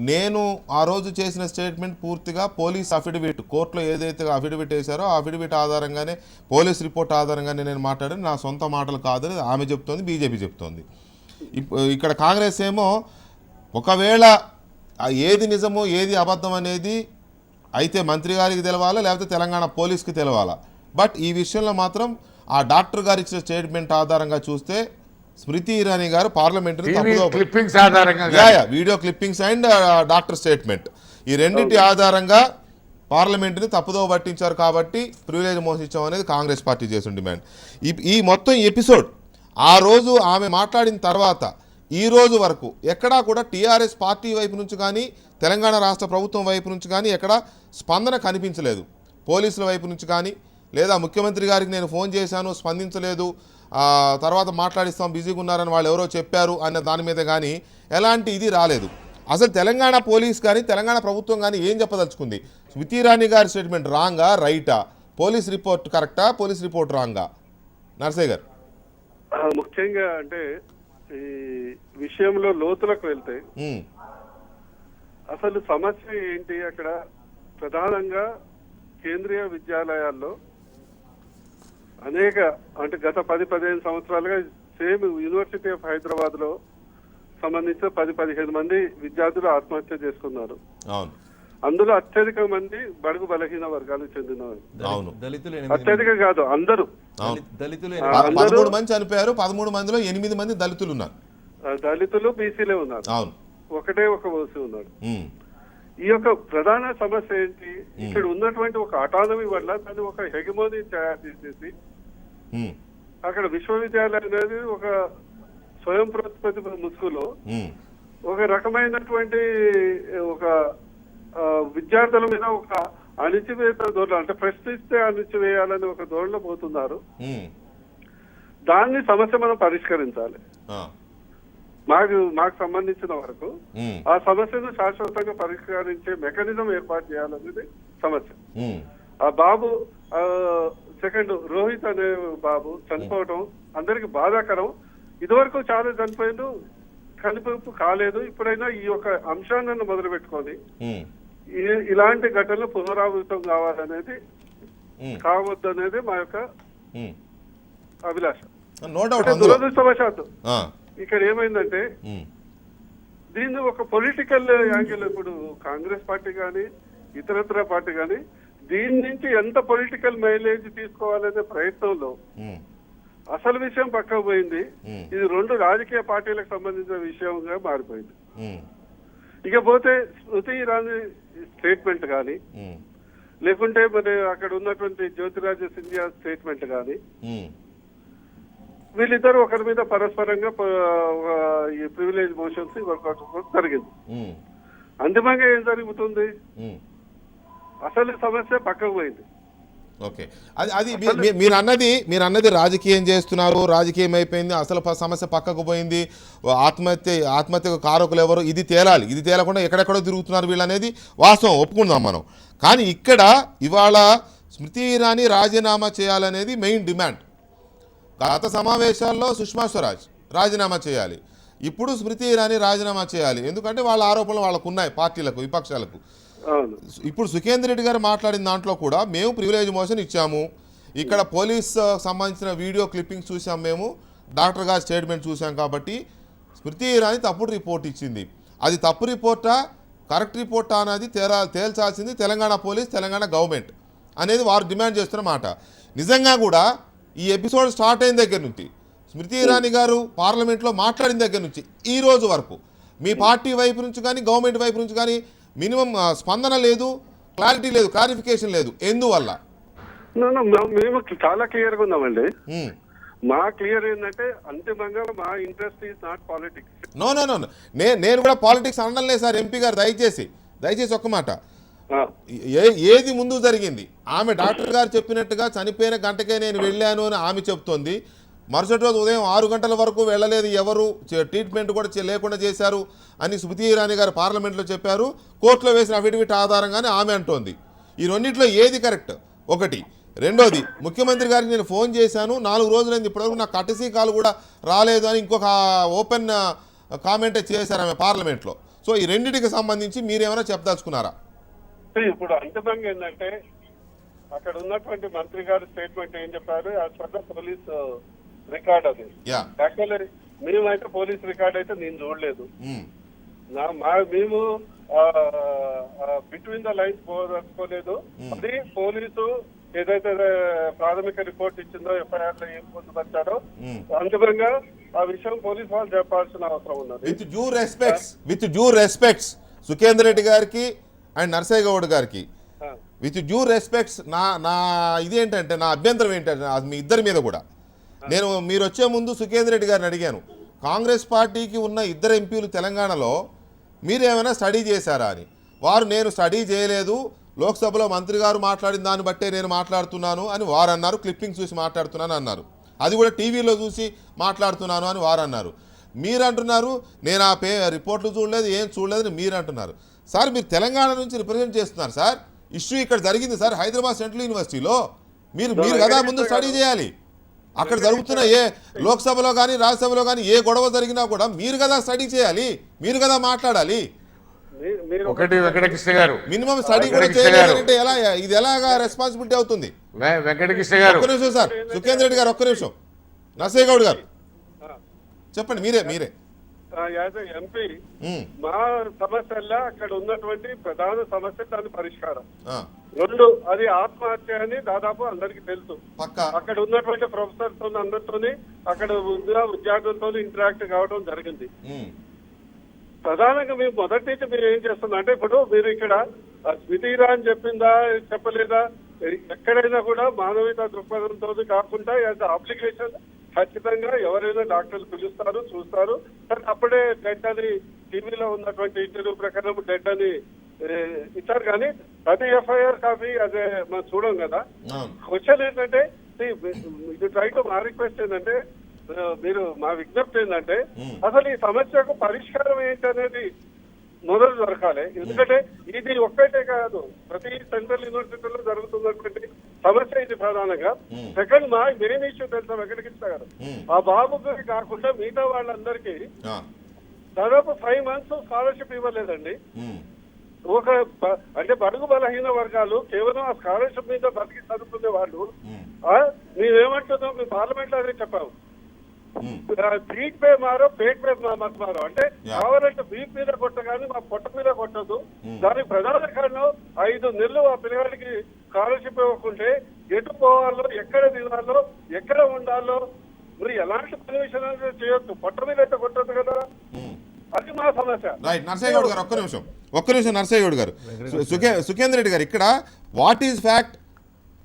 నేను ఆ రోజు చేసిన స్టేట్మెంట్ పూర్తిగా పోలీస్ అఫిడవిట్, కోర్టులో ఏదైతే అఫిడవిట్ వేశారో ఆ అఫిడవిట్ ఆధారంగానే, పోలీస్ రిపోర్ట్ ఆధారంగానే నేను మాట్లాడాను, నా సొంత మాటలు కాదని ఆమె చెప్తోంది, బీజేపీ చెప్తోంది. ఇక్కడ కాంగ్రెస్ ఏమో ఒకవేళ ఏది నిజమో ఏది అబద్ధం అనేది అయితే మంత్రి గారికి తెలవాలా, లేకపోతే తెలంగాణ పోలీస్కి తెలవాలా. బట్ ఈ విషయంలో మాత్రం ఆ డాక్టర్ గారు ఇచ్చిన స్టేట్మెంట్ ఆధారంగా చూస్తే స్మృతి ఇరానీ గారు parliamentary video clippings and doctor statement ఈ రెండింటి ఆధారంగా పార్లమెంటుని తప్పుదోవ పట్టించారు కాబట్టి ప్రివిలేజ్ మోషన్ ఇచ్చాం అనేది కాంగ్రెస్ పార్టీ చేసిన డిమాండ్. ఈ మొత్తం ఎపిసోడ్ ఆ రోజు ఆమె మాట్లాడిన తర్వాత ఈ రోజు వరకు ఎక్కడా కూడా టీఆర్ఎస్ పార్టీ వైపు నుంచి కానీ, తెలంగాణ రాష్ట్ర ప్రభుత్వం వైపు నుంచి కానీ ఎక్కడా స్పందన కనిపించలేదు. పోలీసుల వైపు నుంచి కానీ, లేదా ముఖ్యమంత్రి గారికి నేను ఫోన్ చేశాను స్పందించలేదు, తర్వాత మాట్లాడిస్తాం బిజీగా ఉన్నారని వాళ్ళు ఎవరో చెప్పారు అన్న దాని మీద కానీ ఎలాంటి ఇది రాలేదు. అసలు తెలంగాణ పోలీస్ కానీ తెలంగాణ ప్రభుత్వం కానీ ఏం చెప్పదలుచుకుంది? స్మృతి ఇరానీ గారి స్టేట్మెంట్ రాంగా రైటా, పోలీస్ రిపోర్ట్ కరెక్టా, పోలీస్ రిపోర్ట్ రాంగా? నర్సయ్య గారు. ముఖ్యంగా అంటే ఈ విషయంలో లోతులకు వెళ్తే అసలు సమస్య ఏంటి, అక్కడ ప్రధానంగా కేంద్రీయ విద్యాలయాల్లో అనేక అంటే గత 10-15 సంవత్సరాలుగా సేమ్ యూనివర్సిటీ ఆఫ్ హైదరాబాద్ లో సంబంధించిన 10-15 మంది విద్యార్థులు ఆత్మహత్య చేసుకున్నారు. అవును అందులో అత్యధిక మంది బడుగు బలహీన వర్గాలకు చెందినవారు. అవును దళితులు అత్యధిక కాదు, అందరూ దళితులు 13 మంది చనిపోయారు. 13 మందిలో 8 మంది దళితులు ఉన్నారు. దళితులు బీసీలే ఉన్నారు. అవును ఒక ఓసీ ఉన్నాడు. ఉమ్, ఈ యొక్క ప్రధాన సమస్య ఏంటి? ఇక్కడ ఉన్నటువంటి ఒక అటానమీ వల్ల దాన్ని ఒక హెగమోనీ తయారు చేసేసి ఉమ్, అక్కడ విశ్వవిద్యాలయం అనేది ఒక స్వయం ప్రతిపత్తి ముసుగులో ఉమ్, ఒక రకమైనటువంటి ఒక విద్యార్థుల మీద ఒక అణిచివేత ధోరణి, అంటే ప్రశ్నిస్తే అణిచివేయాలని ఒక ధోరణిలో పోతున్నారు. ఉమ్, దాన్ని సమస్య మనం పరిష్కరించాలి. ఆ, మాకు సంబంధించిన వరకు ఉమ్, ఆ సమస్యను శాశ్వతంగా పరిష్కరించే మెకానిజం ఏర్పాటు చేయాలనేది సమస్య. ఉమ్, ఆ బాబు సెకండ్ రోహిత్ అనే బాబు చనిపోవడం అందరికి బాధాకరం. ఇదివరకు చాలా చనిపోయిండు, కనిపింపు కాలేదు. ఇప్పుడైనా ఈ యొక్క అంశాన్ని మొదలు పెట్టుకొని ఉమ్, ఇలాంటి ఘటనలు పునరావృతం కావాలనేది ఉమ్, కావద్దనేది మా యొక్క ఉమ్. అభిలాష. నో డౌట్ అంటే అందులో దురదృష్టవశాత్తు ఆ, ఇక్కడ ఏమైందంటే ఉమ్, దీన్ని ఒక పొలిటికల్ యాంగిల్, ఇప్పుడు కాంగ్రెస్ పార్టీ కానీ ఇతరత్ర పార్టీ కానీ దీని నుంచి ఎంత పొలిటికల్ మైలేజ్ తీసుకోవాలనే ప్రయత్నంలో ఉమ్, అసలు విషయం పక్కకు పోయింది. ఉమ్, ఇది 2 రాజకీయ పార్టీలకు సంబంధించిన విషయంగా మారిపోయింది. ఉమ్, ఇకపోతే స్మృతి ఇరానీ స్టేట్మెంట్ కానీ ఉమ్, లేకుంటే మరి అక్కడ ఉన్నటువంటి జ్యోతిరాజు సింధియా స్టేట్మెంట్ కానీ ఉమ్, వీళ్ళిద్దరు ఒకరి మీద పరస్పరంగా ఈ ప్రివిలేజ్ మోషన్స్ జరిగింది. ఉమ్, అంతిమంగా ఏం జరుగుతుంది? ఉమ్. అసలు సమస్య పక్కకు పోయింది. ఓకే, అది మీరు అన్నది రాజకీయం చేస్తున్నారు, రాజకీయం అయిపోయింది, అసలు సమస్య పక్కకు పోయింది, ఆత్మహత్యకు కారకులు ఎవరు ఇది తేలాలి, ఇది తేలకుండా ఎక్కడెక్కడో తిరుగుతున్నారు వీళ్ళు అనేది వాస్తవం, ఒప్పుకుందాం మనం. కానీ ఇక్కడ ఇవాళ స్మృతి ఇరానీ రాజీనామా చేయాలనేది మెయిన్ డిమాండ్. గత సమావేశాల్లో సుష్మా స్వరాజ్ రాజీనామా చేయాలి, ఇప్పుడు స్మృతి ఇరానీ రాజీనామా చేయాలి. ఎందుకంటే వాళ్ళ ఆరోపణలు వాళ్ళకు ఉన్నాయి, పార్టీలకు విపక్షాలకు. ఇప్పుడు సుఖేందర్ రెడ్డి గారు మాట్లాడిన దాంట్లో కూడా మేము ప్రివిలేజ్ మోషన్ ఇచ్చాము, ఇక్కడ పోలీస్ సంబంధించిన వీడియో క్లిప్పింగ్స్ చూసాం, మేము డాక్టర్ గారి స్టేట్మెంట్ చూసాం, కాబట్టి స్మృతి ఇరానీ తప్పుడు రిపోర్ట్ ఇచ్చింది. అది తప్పు రిపోర్టా కరెక్ట్ రిపోర్టా అనేది తేల్చాల్సింది తెలంగాణ పోలీస్, తెలంగాణ గవర్నమెంట్ అనేది వారు డిమాండ్ చేస్తున్న మాట. నిజంగా కూడా ఈ ఎపిసోడ్ స్టార్ట్ అయిన దగ్గర నుంచి స్మృతి ఇరానీ గారు పార్లమెంట్లో మాట్లాడిన దగ్గర నుంచి ఈ రోజు వరకు మీ పార్టీ వైపు నుంచి కానీ గవర్నమెంట్ వైపు నుంచి కానీ మినిమం స్పందన లేదు, క్లారిటీ లేదు, క్లారిఫికేషన్ లేదు. ఎందువల్ల? మేము చాలా క్లియర్ గా ఉన్నామండి. మా క్లియర్ ఏంటంటే అంతిమంగా మా interest is not politics. No no no నేను కూడా పాలిటిక్స్ అనడం లేదు సార్. ఎంపీ గారు దయచేసి ఒక్క మాట, ఏది ముందు జరిగింది? ఆమె డాక్టర్ గారు చెప్పినట్టుగా చనిపోయిన గంటకే నేను వెళ్ళాను అని ఆమె చెప్తోంది. మరుసటి రోజు ఉదయం 6 గంటల వరకు వెళ్ళలేదు, ఎవరు ట్రీట్మెంట్ కూడా లేకుండా చేశారు అని స్మృతి ఇరానీ గారు పార్లమెంట్లో చెప్పారు. కోర్టులో వేసిన అఫిడవిట్ ఆధారంగానే ఆమె అంటోంది. ఈ రెండింటిలో ఏది కరెక్ట్? ఒకటి. రెండోది, ముఖ్యమంత్రి గారికి నేను ఫోన్ చేశాను, 4 రోజులైంది, ఇప్పటివరకు నాకు కటసీ కాల్ కూడా రాలేదు అని ఇంకొక ఓపెన్ కామెంటే చేశారు ఆమె పార్లమెంట్లో. సో ఈ రెండింటికి సంబంధించి మీరేమైనా చెప్పదలుచుకున్నారా? ఇప్పుడు అంతిమంగా ఏంటంటే అక్కడ ఉన్నటువంటి మంత్రి గారు స్టేట్మెంట్ ఏం చెప్పారు, as per the police record అది. యాక్చువల్లీ మేమైతే పోలీస్ రికార్డ్ అయితే నేను చూడలేదు. మేము బిట్వీన్ ద లైన్స్ పోదలుచుకోలేదు. అది పోలీసు ఏదైతే ప్రాథమిక రిపోర్ట్ ఇచ్చిందో, ఎఫ్ఐఆర్ లో ఏం పొందుపరిచారో అంతిమంగా ఆ విషయం పోలీస్ వాళ్ళు చెప్పాల్సిన అవసరం ఉన్నది. With due respects Sukhender Reddy గారికి అండ్ నర్సయ్య గౌడ్ గారికి, విత్ డ్యూ రెస్పెక్ట్స్ నా ఇదేంటంటే, నా అభ్యంతరం ఏంటంటే మీ ఇద్దరి మీద కూడా మీరు వచ్చే ముందు సుఖేందర్ రెడ్డి గారిని అడిగాను, కాంగ్రెస్ పార్టీకి ఉన్న 2 ఎంపీలు తెలంగాణలో మీరేమైనా స్టడీ చేశారా అని. వారు నేను స్టడీ చేయలేదు, లోక్సభలో మంత్రి గారు మాట్లాడిన దాన్ని బట్టే నేను మాట్లాడుతున్నాను అని వారు అన్నారు. క్లిప్పింగ్స్ చూసి మాట్లాడుతున్నాను అన్నారు, అది కూడా టీవీలో చూసి మాట్లాడుతున్నాను అని వారు అన్నారు. మీరు అంటున్నారు నేను ఆ రిపోర్ట్లు చూడలేదు, ఏం చూడలేదని మీరు అంటున్నారు. సార్ మీరు తెలంగాణ నుంచి రిప్రజెంట్ చేస్తున్నారు సార్, ఇష్యూ ఇక్కడ జరిగింది సార్ హైదరాబాద్ సెంట్రల్ యూనివర్సిటీలో. మీరు కదా ముందు స్టడీ చేయాలి. అక్కడ జరుగుతున్న ఏ లోక్సభలో కానీ రాజ్యసభలో కానీ ఏ గొడవ జరిగినా కూడా మీరు కదా స్టడీ చేయాలి, మీరు కదా మాట్లాడాలి. మీరు ఒకటి వెంకటకృష్ణ గారు, మినిమం స్టడీ కూడా వెంకటకృష్ణ గారు, చేయలేదంటే ఎలా ఇది ఎలాగా రెస్పాన్సిబిలిటీ అవుతుంది? వెంకటకృష్ణ గారు, ఒక్క నిమిషం సార్, సుఖేంద్ర రెడ్డి గారు ఒక్క నిమిషం. నర్సయ్య గౌడ్ గారు చెప్పండి, మీరే యాజ్ ఎంపీ ఉమ్, మా సమస్యల్లో అక్కడ ఉన్నటువంటి ప్రధాన సమస్య దాని పరిష్కారం. ఆ, 2 అది ఆత్మహత్య అని దాదాపు అందరికి తెలుసు. పక్కా అక్కడ ఉన్నటువంటి ప్రొఫెసర్స్ తో అందరితోని అక్కడ ఉన్న విద్యార్థులతో ఇంటరాక్ట్ కావడం జరిగింది. ఉమ్, ప్రధానంగా మేము మొదటి నుంచి మీరు ఏం చేస్తున్నా అంటే ఇప్పుడు మీరు ఇక్కడ స్మృతి ఇరానీ చెప్పిందా చెప్పలేదా, ఎక్కడైనా కూడా మానవీయత దృక్పథంతో కాకుండా యాజ్ అప్లికేషన్ ఖచ్చితంగా ఎవరైనా డాక్టర్లు పిలుస్తారు, చూస్తారు. కానీ అప్పుడే డెడ్ అని టీవీలో ఉన్నటువంటి ఇంటర్వ్యూ ప్రకారం డెడ్ అని ఇచ్చారు. కానీ ప్రతి ఎఫ్ఐఆర్ కాపీ అదే మనం చూడం కదా. అవును. క్వశ్చన్ ఏంటంటే ఇది ట్రై టు మా రిక్వెస్ట్ ఏంటంటే మీరు మా విజ్ఞప్తి ఏంటంటే అసలు ఈ సమస్యకు పరిష్కారం ఏంటనేది మొదలు దొరకాలి. ఎందుకంటే ఇది ఒక్కటే కాదు, ప్రతి సెంట్రల్ యూనివర్సిటీలో జరుగుతున్నటువంటి సమస్య ఇది ప్రధానంగా. సెకండ్ మా మెయిన్ ఇష్యూ తెలుసా వెంకటకృష్ణ గారు, ఆ బాబుకి కాకుండా మిగతా వాళ్ళందరికీ ఆ, దాదాపు 5 months స్కాలర్షిప్ ఇవ్వలేదండి. ఉమ్, అంటే బడుగు బలహీన వర్గాలు కేవలం ఆ స్కాలర్షిప్ మీద బతికి చదువుకునే వాళ్ళు. ఉమ్, మేమేమంటున్నాం, మేము పార్లమెంట్ లో అదే చెప్పాము, ఉమ్, సీట్ పే మారో పేట్ పే మत మారో. అంటే కావాలంటే వీప్ మీద కొట్టగానే మా పొట్ట మీద కొట్టదు. దానికి ప్రధాన కారణం 5 నెలలు ఆ పిల్లగాడికి స్కాలర్షిప్ ఇవ్వకుంటే ఎటు పోవాలో, ఎక్కడ తినాలో, ఎక్కడ ఉండాలో మరి ఎలాంటి పర్మిషన్ అనేది చేయొద్దు, పొట్ట మీద అయితే కొట్టద్దు కదా. ఉమ్. అది మా సమస్య. రైట్. నర్సయ్య గౌడ్ గారు ఒక్క నిమిషం నర్సయ్య గౌడ్ గారు, సుఖేంద్ర రెడ్డి గారు, ఇక్కడ వాట్ ఈజ్ ఫ్యాక్ట్,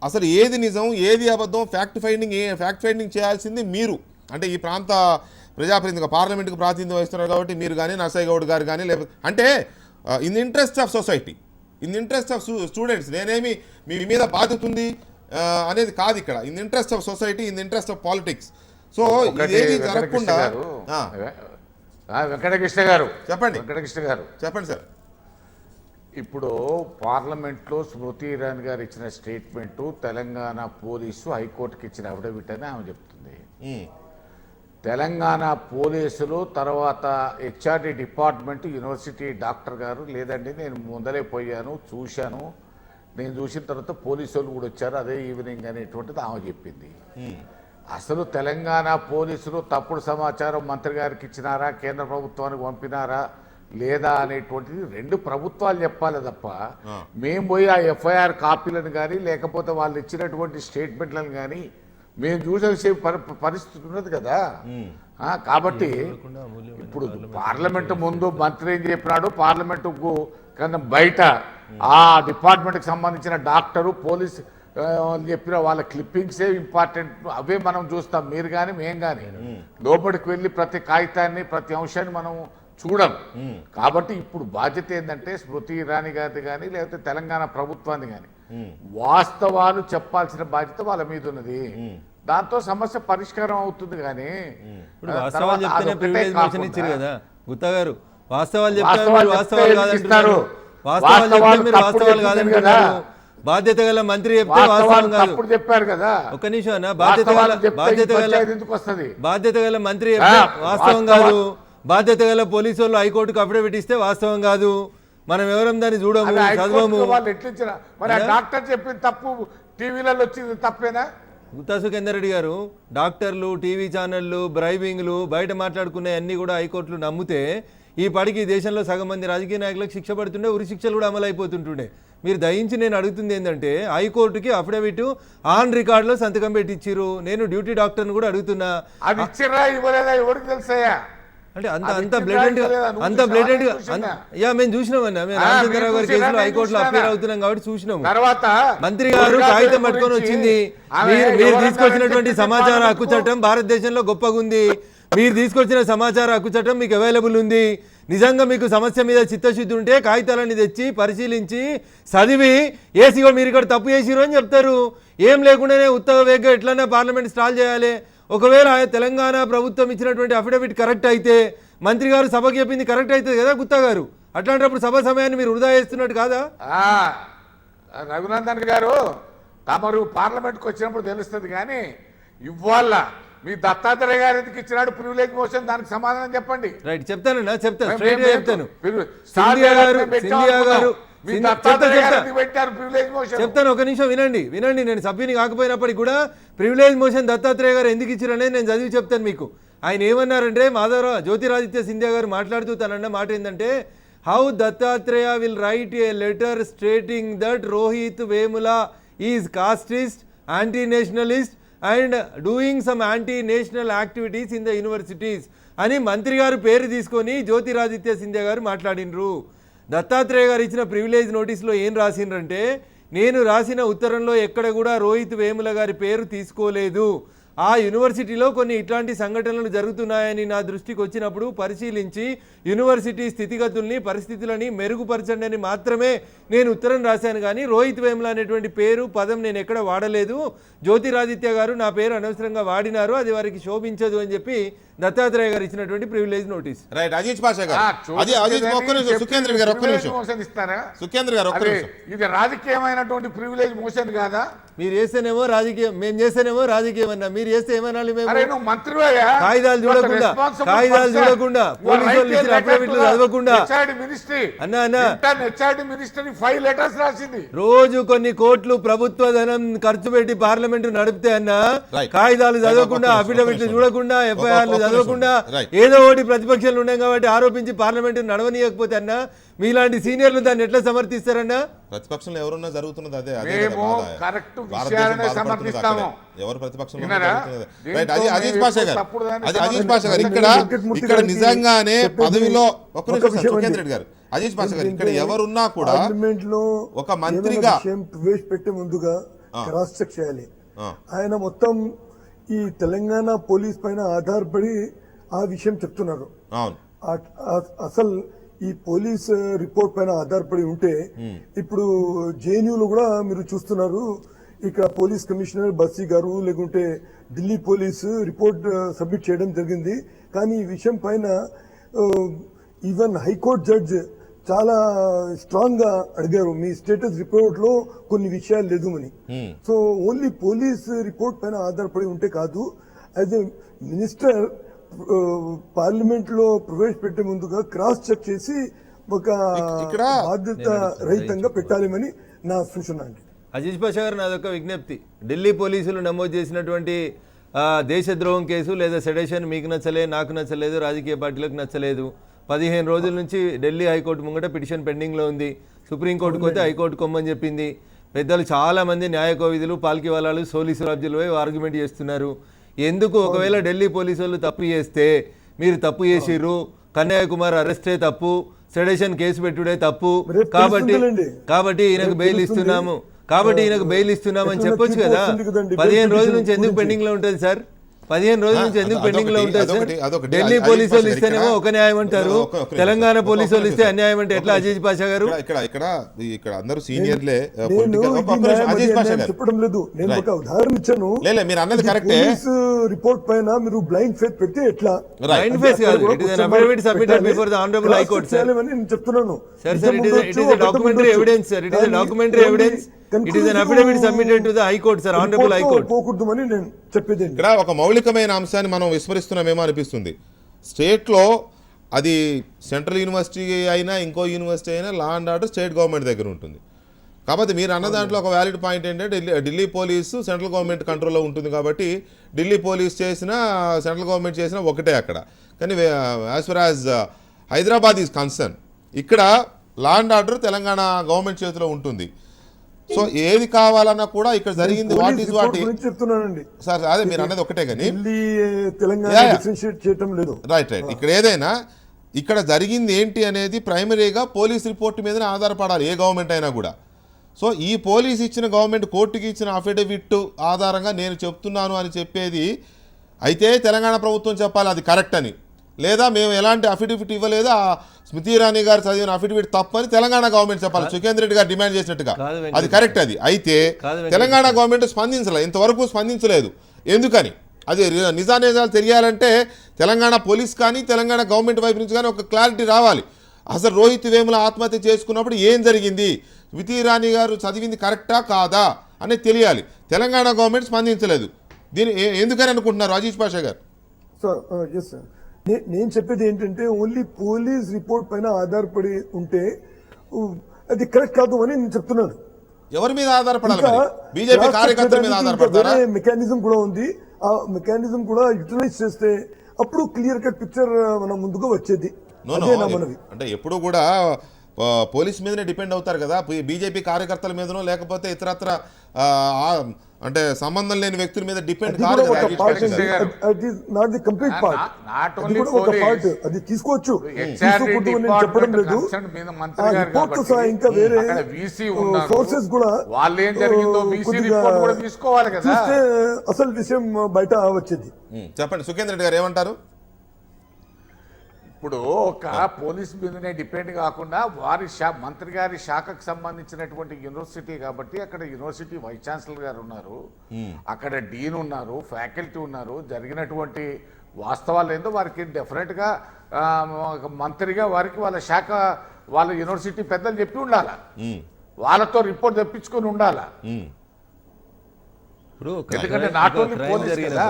అసలు ఏది నిజం ఏది అబద్ధం, ఫ్యాక్ట్ ఫైండింగ్ చేయాల్సింది మీరు. అంటే ఈ ప్రాంత ప్రజాప్రతినిధిగా పార్లమెంట్కి ప్రాతినిధ్యం వహిస్తున్నారు కాబట్టి మీరు కానీ నర్సయ్య గౌడ్ గారు కానీ, లేకపోతే అంటే in the interest of society, in the interest of students, నేనేమి మీ మీద బాధ్యత ఉంది అనేది కాదు ఇక్కడ, in the interest of society, in the interest of politics. So ఇదేది జరగకుండా. వెంకటకృష్ణ గారు చెప్పండి. వెంకటకృష్ణ గారు చెప్పండి సార్. ఇప్పుడు పార్లమెంట్లో స్మృతి ఇరానీ గారు ఇచ్చిన స్టేట్మెంటు తెలంగాణ పోలీసు హైకోర్టుకి ఇచ్చిన అఫిడవిట్ అని ఆమె చెప్తుంది. ఉమ్, తెలంగాణ పోలీసులు తర్వాత హెచ్ఆర్డి డిపార్ట్మెంట్ యూనివర్సిటీ డాక్టర్ గారు లేదండి నేను ముందలే పోయాను చూశాను, నేను చూసిన తర్వాత పోలీసు వాళ్ళు కూడా వచ్చారు అదే ఈవినింగ్ అనేటువంటిది ఆమె చెప్పింది. అసలు తెలంగాణ పోలీసులు తప్పుడు సమాచారం మంత్రి గారికి ఇచ్చినారా, కేంద్ర ప్రభుత్వానికి పంపినారా లేదా అనేటువంటిది 2 ప్రభుత్వాలు చెప్పాలి తప్ప మేము పోయి ఆ ఎఫ్ఐఆర్ కాపీలను కానీ లేకపోతే వాళ్ళు ఇచ్చినటువంటి స్టేట్మెంట్లను కానీ మేము చూసే పరిస్థితి ఉన్నది కదా. కాబట్టి ఇప్పుడు పార్లమెంటు ముందు మంత్రి ఏం చెప్పినాడు, పార్లమెంటుకు కన్నా బయట ఆ డిపార్ట్మెంట్కి సంబంధించిన డాక్టరు పోలీసు చెప్పిన వాళ్ళ క్లిప్పింగ్సే ఇంపార్టెంట్, అవే మనం చూస్తాం. మీరు కానీ మేము కానీ లోపలికి వెళ్ళి ప్రతి కాగితాన్ని ప్రతి అంశాన్ని మనం చూడం. కాబట్టి ఇప్పుడు బాధ్యత ఏంటంటే స్మృతి ఇరానీ గారిది కానీ లేకపోతే తెలంగాణ ప్రభుత్వాన్ని కానీ వాస్తవాలు చెప్పాల్సిన బాధ్యత వాళ్ళ మీద ఉన్నది. దాంతో సమస్య పరిష్కారం అవుతుంది. కానీ ఇప్పుడు వాస్తవాలు చెప్తేనే ప్రివిలేజ్ మోషన్ ఇచ్చారు కదా గుత్తా గారు, వాస్తవాలు చెప్తే మీరు వాస్తవాలు కాదంటున్నారు, వాస్తవాలు చెప్తే మీరు వాస్తవాలు కాదంటున్నారు. బాధ్యత గల మంత్రి చెప్తే వాస్తవం కాదు. చెప్పారు కదా, ఒక్క నిమిషం అన్న, బాధ్యత గల మంత్రి చెప్తే వాస్తవం కాదు, బాధ్యత గల పోలీసు వాళ్ళు హైకోర్టుకు అఫిడవిట్ ఇస్తే వాస్తవం కాదు. మనం ఎవరం దాన్ని చూడము, చదవము. డాక్టర్ చెప్పిన తప్పు టీవీలలో వచ్చింది తప్పేనా? గుత్తా సుఖేందర్ రెడ్డి గారు, డాక్టర్లు, టీవీ ఛానళ్ళు, బ్రైబింగ్లు, బయట మాట్లాడుకునే అన్ని కూడా హైకోర్టులు నమ్మితే ఈ పాటికి దేశంలో సగం మంది రాజకీయ నాయకులకు శిక్ష పడుతుండే, ఉరి శిక్షలు కూడా అమలు అయిపోతుంటుండే. మీరు దయించి నేను అడుగుతుంది ఏంటంటే, హైకోర్టుకి అఫిడవిట్ ఆన్ రికార్డులో సంతకం పెట్టించిరు. నేను డ్యూటీ డాక్టర్ని కూడా అడుగుతున్నా, అది ఇచ్చిరా ఇవ్వలేదా ఎవరికి తెలుసాయా? అంటే అంత బ్లేటెంట్ యా మేము చూసినామన్నా, మేము రామచంద్రరావు గారి కేసులో హైకోర్టులో అపీర్ అవుతున్నాం కాబట్టి చూసినాము. తర్వాత మంత్రి గారు కాగితం పట్టుకొని వచ్చింది, మీరు తీసుకొచ్చినటువంటి సమాచార హక్కు చట్టం భారతదేశంలో గొప్పగా ఉంది, మీరు తీసుకొచ్చిన సమాచార హక్కు చట్టం మీకు అవైలబుల్ ఉంది. నిజంగా మీకు సమస్య మీద చిత్తశుద్ధి ఉంటే కాగితాలన్నీ తెచ్చి పరిశీలించి చదివి ఏసీగా మీరు ఇక్కడ తప్పు చేసిరు అని చెప్తారు. ఏం లేకుండానే ఉత్తర వేగంగా ఎట్లన్నా పార్లమెంట్ స్టాల్ చేయాలి. ఒకవేళ తెలంగాణ ప్రభుత్వం ఇచ్చినటువంటి అఫిడవిట్ కరెక్ట్ అయితే, మంత్రి గారు సభకు చెప్పింది కరెక్ట్ అవుతుంది కదా గుత్తా గారు, అట్లాంటప్పుడు సభ సమయాన్ని మీరు వృధా చేస్తున్నట్టు కాదా? రఘునందన్ గారు తమరు పార్లమెంట్కి వచ్చినప్పుడు తెలుస్తుంది. కానీ ఇవాళ మీ దత్తాత్రేయ గారు ఎందుకు ఇచ్చినాడు ప్రివిలేజ్ మోషన్, దానికి సమాధానం చెప్పండి. రైట్, చెప్తానన్నా, చెప్తాను, మేము- స్ట్రైట్ గా మేము- చెప్తాను. స్టార్ సింధియా గారు పెట్టాం సింధియా గారు అనుకున్నాం. మీ దత్తాత్రేయ గారు ఎందుకు పెట్టారు ప్రివిలేజ్ మోషన్? చెప్తాను, ఒక నిమిషం వినండి. నేను సభ్యుని కాకపోయినప్పటికీ కూడా ప్రివిలేజ్ మోషన్ దత్తాత్రేయ గారు ఎందుకు ఇచ్చారనేది నేను చదివి చెప్తాను మీకు. ఆయన ఏమన్నారంటే మాధవరావు జ్యోతిరాదిత్య సింధియా గారు మాట్లాడుతూ తనన్న మాట ఏంటంటే, how Dattatreya will write a letter stating that Rohith Vemula is casteist, anti nationalist and doing some anti national activities in the universities అని మంత్రి గారు పేరు తీసుకొని జ్యోతిరాదిత్య సింధియా గారు మాట్లాడినరు. దత్తాత్రేయ గారు ఇచ్చిన ప్రివిలేజ్ నోటీస్లో ఏం రాసిండ్రంటే, నేను రాసిన ఉత్తరంలో ఎక్కడ కూడా రోహిత్ వేముల గారి పేరు తీసుకోలేదు. ఆ యూనివర్సిటీలో కొన్ని ఇట్లాంటి సంఘటనలు జరుగుతున్నాయని నా దృష్టికి వచ్చినప్పుడు పరిశీలించి యూనివర్సిటీ స్థితిగతుల్ని పరిస్థితులని మెరుగుపరచండి అని మాత్రమే నేను ఉత్తరం రాశాను, కానీ రోహిత్ వేముల అనేటువంటి పేరు పదం నేను ఎక్కడ వాడలేదు. జ్యోతిరాదిత్య గారు నా పేరు అనవసరంగా వాడినారు, అది వారికి శోభించదు అని చెప్పి దత్తాత్రేయ గారు ఇచ్చినటువంటి privilege notice. Right, Aziz Pasha గారు. అది అజీజ్ ఒక్క నిమిషం, సుఖేంద్ర గారు ఒక్క నిమిషం. మోషన్ ఇస్తారా? సుఖేంద్ర గారు ఒక్క అరే, నిమిషం. ఇది రాజకీయమైనటువంటి ప్రివిలేజ్ మోషన్ కాదా? మీరు చేస్తేనేమో రాజకీయం, మేము చేస్తేనేమో రాజకీయం అన్నా, మీరు చేస్తే ఏమనాలి? మేము అరే నువ్వు మంత్రివయ్యా, కాగితాలు చూడకుండా పోలీసు వాళ్ళు ఇచ్చిన అఫిడవిట్లు చదవకుండా హెచ్ఆర్డి మినిస్టర్ 5 లెటర్స్ రాసింది. రోజు కొన్ని కోట్లు ప్రభుత్వ ధనం ఖర్చు పెట్టి పార్లమెంటు నడిపితే అన్న కాగితాలు చదవకుండా అఫిడవిట్లు చూడకుండా ఎఫ్ఐఆర్లు చదవకుండా ఏదో ఒకటి ప్రతిపక్షాలు ఉన్నాయి కాబట్టి ఆరోపించి పార్లమెంటు నడవనీయకపోతే అన్న మీలాంటి సీనియర్లు దాన్ని ఎట్లా సమర్థిస్తారన్నా? ప్రతిపక్షంలో ఎవరున్నా జరుగుతున్నది అదే. మేము కరెక్ట్ విషయాలనే సమర్థిస్తాము. ఎవరు ప్రతిపక్షంలో విన్నారా? రైట్, అది అజీజ్ పాషా గారు. అది అజీజ్ పాషా గారు ఇక్కడ నిజంగానే పదవిలో ఒక్క నిమిషం సుఖేంద్ర రెడ్డి గారు. అజీజ్ పాషా గారు, ఇక్కడ ఎవరున్నా కూడా పార్లమెంట్ లో ఒక మంత్రిగా విషయం ప్రవేశపెట్టే ముందుగా క్రాస్ చెక్ చేయాలి. ఆయన మొత్తం ఈ తెలంగాణ పోలీస్ పైన ఆధారపడి ఆ విషయం చెప్తున్నారు. అవును, అసలు ఈ పోలీస్ రిపోర్ట్ పైన ఆధారపడి ఉంటే ఇప్పుడు జేఎన్యూలో కూడా మీరు చూస్తున్నారు, ఇక్కడ పోలీస్ కమిషనర్ బస్సీ గారు లేకుంటే ఢిల్లీ పోలీసు రిపోర్ట్ సబ్మిట్ చేయడం జరిగింది. కానీ ఈ విషయం పైన ఈవెన్ హైకోర్టు జడ్జ్ చాలా స్ట్రాంగ్ గా అడిగారు, మీ స్టేటస్ రిపోర్ట్ లో కొన్ని విషయాలు లేదు అని. సో ఓన్లీ పోలీస్ రిపోర్ట్ పైన ఆధారపడి ఉంటే కాదు, యాజ్ ఎ మినిస్టర్ పార్లమెంట్ లో ప్రవేశపెట్టే ముందుగా క్రాస్ చెక్ చేసి ఒక బాధ్యత రహితంగా పెట్టాలని నా సూచన అండి. అజీజ్ పాషా గారు, నాదొక విజ్ఞప్తి. ఢిల్లీ పోలీసులు నమోదు చేసినటువంటి దేశద్రోహం కేసు లేదా సెడేషన్ మీకు నచ్చలే, నాకు నచ్చలేదు, రాజకీయ పార్టీలకు నచ్చలేదు. 15 రోజుల నుంచి ఢిల్లీ హైకోర్టు ముంగట పిటిషన్ పెండింగ్లో ఉంది. సుప్రీంకోర్టుకు పోతే హైకోర్టు కొమ్మని చెప్పింది. పెద్దలు చాలామంది న్యాయ కోవిదులు, పాల్కి వాళ్ళాలు, సోలి సురాబ్జులు ఆర్గ్యుమెంట్ చేస్తున్నారు. ఎందుకు ఒకవేళ ఢిల్లీ పోలీసు వాళ్ళు తప్పు చేస్తే మీరు తప్పు చేసిర్రు, కన్నయ్య కుమార్ అరెస్టే తప్పు, సెడేషన్ కేసు పెట్టుడే తప్పు, కాబట్టి ఈయనకు బెయిల్ ఇస్తున్నాము అని చెప్పొచ్చు కదా. 15 రోజుల నుంచి ఎందుకు పెండింగ్ లో ఉంటుంది సార్? 15 రోజుల నుంచి ఎందుకు పెండింగ్ లో ఉంటుంది సార్? ఢిల్లీ పోలీసు వాళ్ళు ఇస్తేనేమో ఒక న్యాయం అంటారు, తెలంగాణ పోలీసు వాళ్ళు ఇస్తే అన్యాయం అంటే ఎట్లా? అజీజ్ పాషా గారు, ఇక్కడ అందరూ సీనియర్లే. అజీజ్ పాషా గారు చెప్పడం లేదు, నేను ఒక ఉదాహరణ ఇచ్చాను. మీరు అన్నది కరెక్టే. రిపోర్ట్ పైన మీరు బ్లైండ్ ఫేత్ పెడితే ఎట్లా? బ్లైండ్ ఫేత్ కాదు, it is an affidavit submitted before the honorable high court sir. నేను చెప్తున్నాను sir, it is a documentary evidence sir, it is a documentary evidence, it is an affidavit submitted to the high court sir, honorable high court. పోకూడదు అని నేను చెప్పేది. ఇక్కడ ఒక మౌలికమైన అంశాన్ని మనం విస్మరిస్తున్నామేమో అనిపిస్తుంది. స్టేట్లో అది సెంట్రల్ యూనివర్సిటీ అయినా ఇంకో యూనివర్సిటీ అయినా లా అండ్ ఆర్డర్ స్టేట్ గవర్నమెంట్ దగ్గర ఉంటుంది. కాబట్టి మీరు అన్న దాంట్లో ఒక వ్యాలిడ్ పాయింట్ ఏంటంటే ఢిల్లీ పోలీసు సెంట్రల్ గవర్నమెంట్ కంట్రోల్లో ఉంటుంది కాబట్టి ఢిల్లీ పోలీస్ చేసినా సెంట్రల్ గవర్నమెంట్ చేసినా ఒకటే అక్కడ. కానీ as far as Hyderabad is concern, ఇక్కడ law and order Telangana government చేతిలో ఉంటుంది. సో ఏది కావాలన్నా కూడా ఇక్కడ జరిగింది వాట్ ఈస్ వాట్ చెప్తున్నానండి సార్. అదే మీరు అన్నది ఒకటే కానీ రైట్. ఇక్కడ ఏదైనా ఇక్కడ జరిగింది ఏంటి అనేది ప్రైమరీగా పోలీస్ రిపోర్ట్ మీదనే ఆధారపడాలి ఏ గవర్నమెంట్ అయినా కూడా. సో ఈ పోలీస్ ఇచ్చిన గవర్నమెంట్ కోర్టుకి ఇచ్చిన అఫిడవిట్ ఆధారంగా నేను చెప్తున్నాను అని చెప్పేది అయితే తెలంగాణ ప్రభుత్వం చెప్పాలి అది కరెక్ట్ అని, లేదా మేము ఎలాంటి అఫిడవిట్ ఇవ్వలేదు, స్మృతి ఇరానీ గారు చదివిన అఫిడవిట్ తప్పని తెలంగాణ గవర్నమెంట్ చెప్పాలి, సుఖేంద్ర రెడ్డి గారు డిమాండ్ చేసినట్టుగా. అది కరెక్ట్. అది అయితే తెలంగాణ గవర్నమెంట్ స్పందించలేదు, ఇంతవరకు స్పందించలేదు. ఎందుకని? అది నిజానిజాలు తెలియాలంటే తెలంగాణ పోలీస్ కానీ తెలంగాణ గవర్నమెంట్ వైపు నుంచి కానీ ఒక క్లారిటీ రావాలి. అసలు రోహిత్ వేముల ఆత్మహత్య చేసుకున్నప్పుడు ఏం జరిగింది, స్మృతి ఇరానీ గారు చదివింది కరెక్టా కాదా అనేది తెలియాలి. తెలంగాణ గవర్నమెంట్ స్పందించలేదు. దీని ఎందుకని అనుకుంటున్నారు అజీజ్ పాషా గారు? సార్ ఎస్ సార్, నేను చెప్పేది ఏంటంటే ఓన్లీ పోలీస్ రిపోర్ట్ పైన ఆధారపడి ఉంటే అది కరెక్ట్ కాదు అని నేను చెప్తున్నాను. ఎవరి మీద ఆధారపడాలి? బీజేపీ కార్యకర్తల మీద ఆధారపడతారా? మెకానిజం కూడా ఉంది, ఆ మెకానిజం కూడా యూటిలైజ్ చేస్తే అప్పుడు క్లియర్ కట్ పిక్చర్ మన ముందుగా వచ్చేది. అదే నా మనవి. అంటే ఎప్పుడు కూడా పోలీస్ మీదనే డిపెండ్ అవుతారు కదా, బీజేపీ కార్యకర్తల మీదనో లేకపోతే ఇతరత్ర అంటే సంబంధం లేని వ్యక్తుల మీద డిపెండ్ కాదు కదా. అది తీసుకోవచ్చు, చెప్పడం లేదు. ఇంకా వేరే సోర్సెస్ కూడా చూస్తే అసలు విషయం బయట వచ్చేది. చెప్పండి సుఖేంద్ర రెడ్డి గారు ఏమంటారు? ఇప్పుడు ఒక పోలీస్ మీదనే డిపెండ్ కాకుండా వారి మంత్రి గారి శాఖకు సంబంధించినటువంటి యూనివర్సిటీ కాబట్టి అక్కడ యూనివర్సిటీ వైస్ ఛాన్సలర్ గారు ఉన్నారు, అక్కడ డీన్ ఉన్నారు, ఫ్యాకల్టీ ఉన్నారు. జరిగినటువంటి వాస్తవాలు ఏందో వారికి డెఫినెట్గా మంత్రిగా వారికి వాళ్ళ శాఖ వాళ్ళ యూనివర్సిటీ పెద్దలు చెప్పి ఉండాలా, వాళ్ళతో రిపోర్ట్ తెప్పించుకొని ఉండాలా. ఎందుకంటే నాట్ ఓన్లీ పోలీస్ కదా,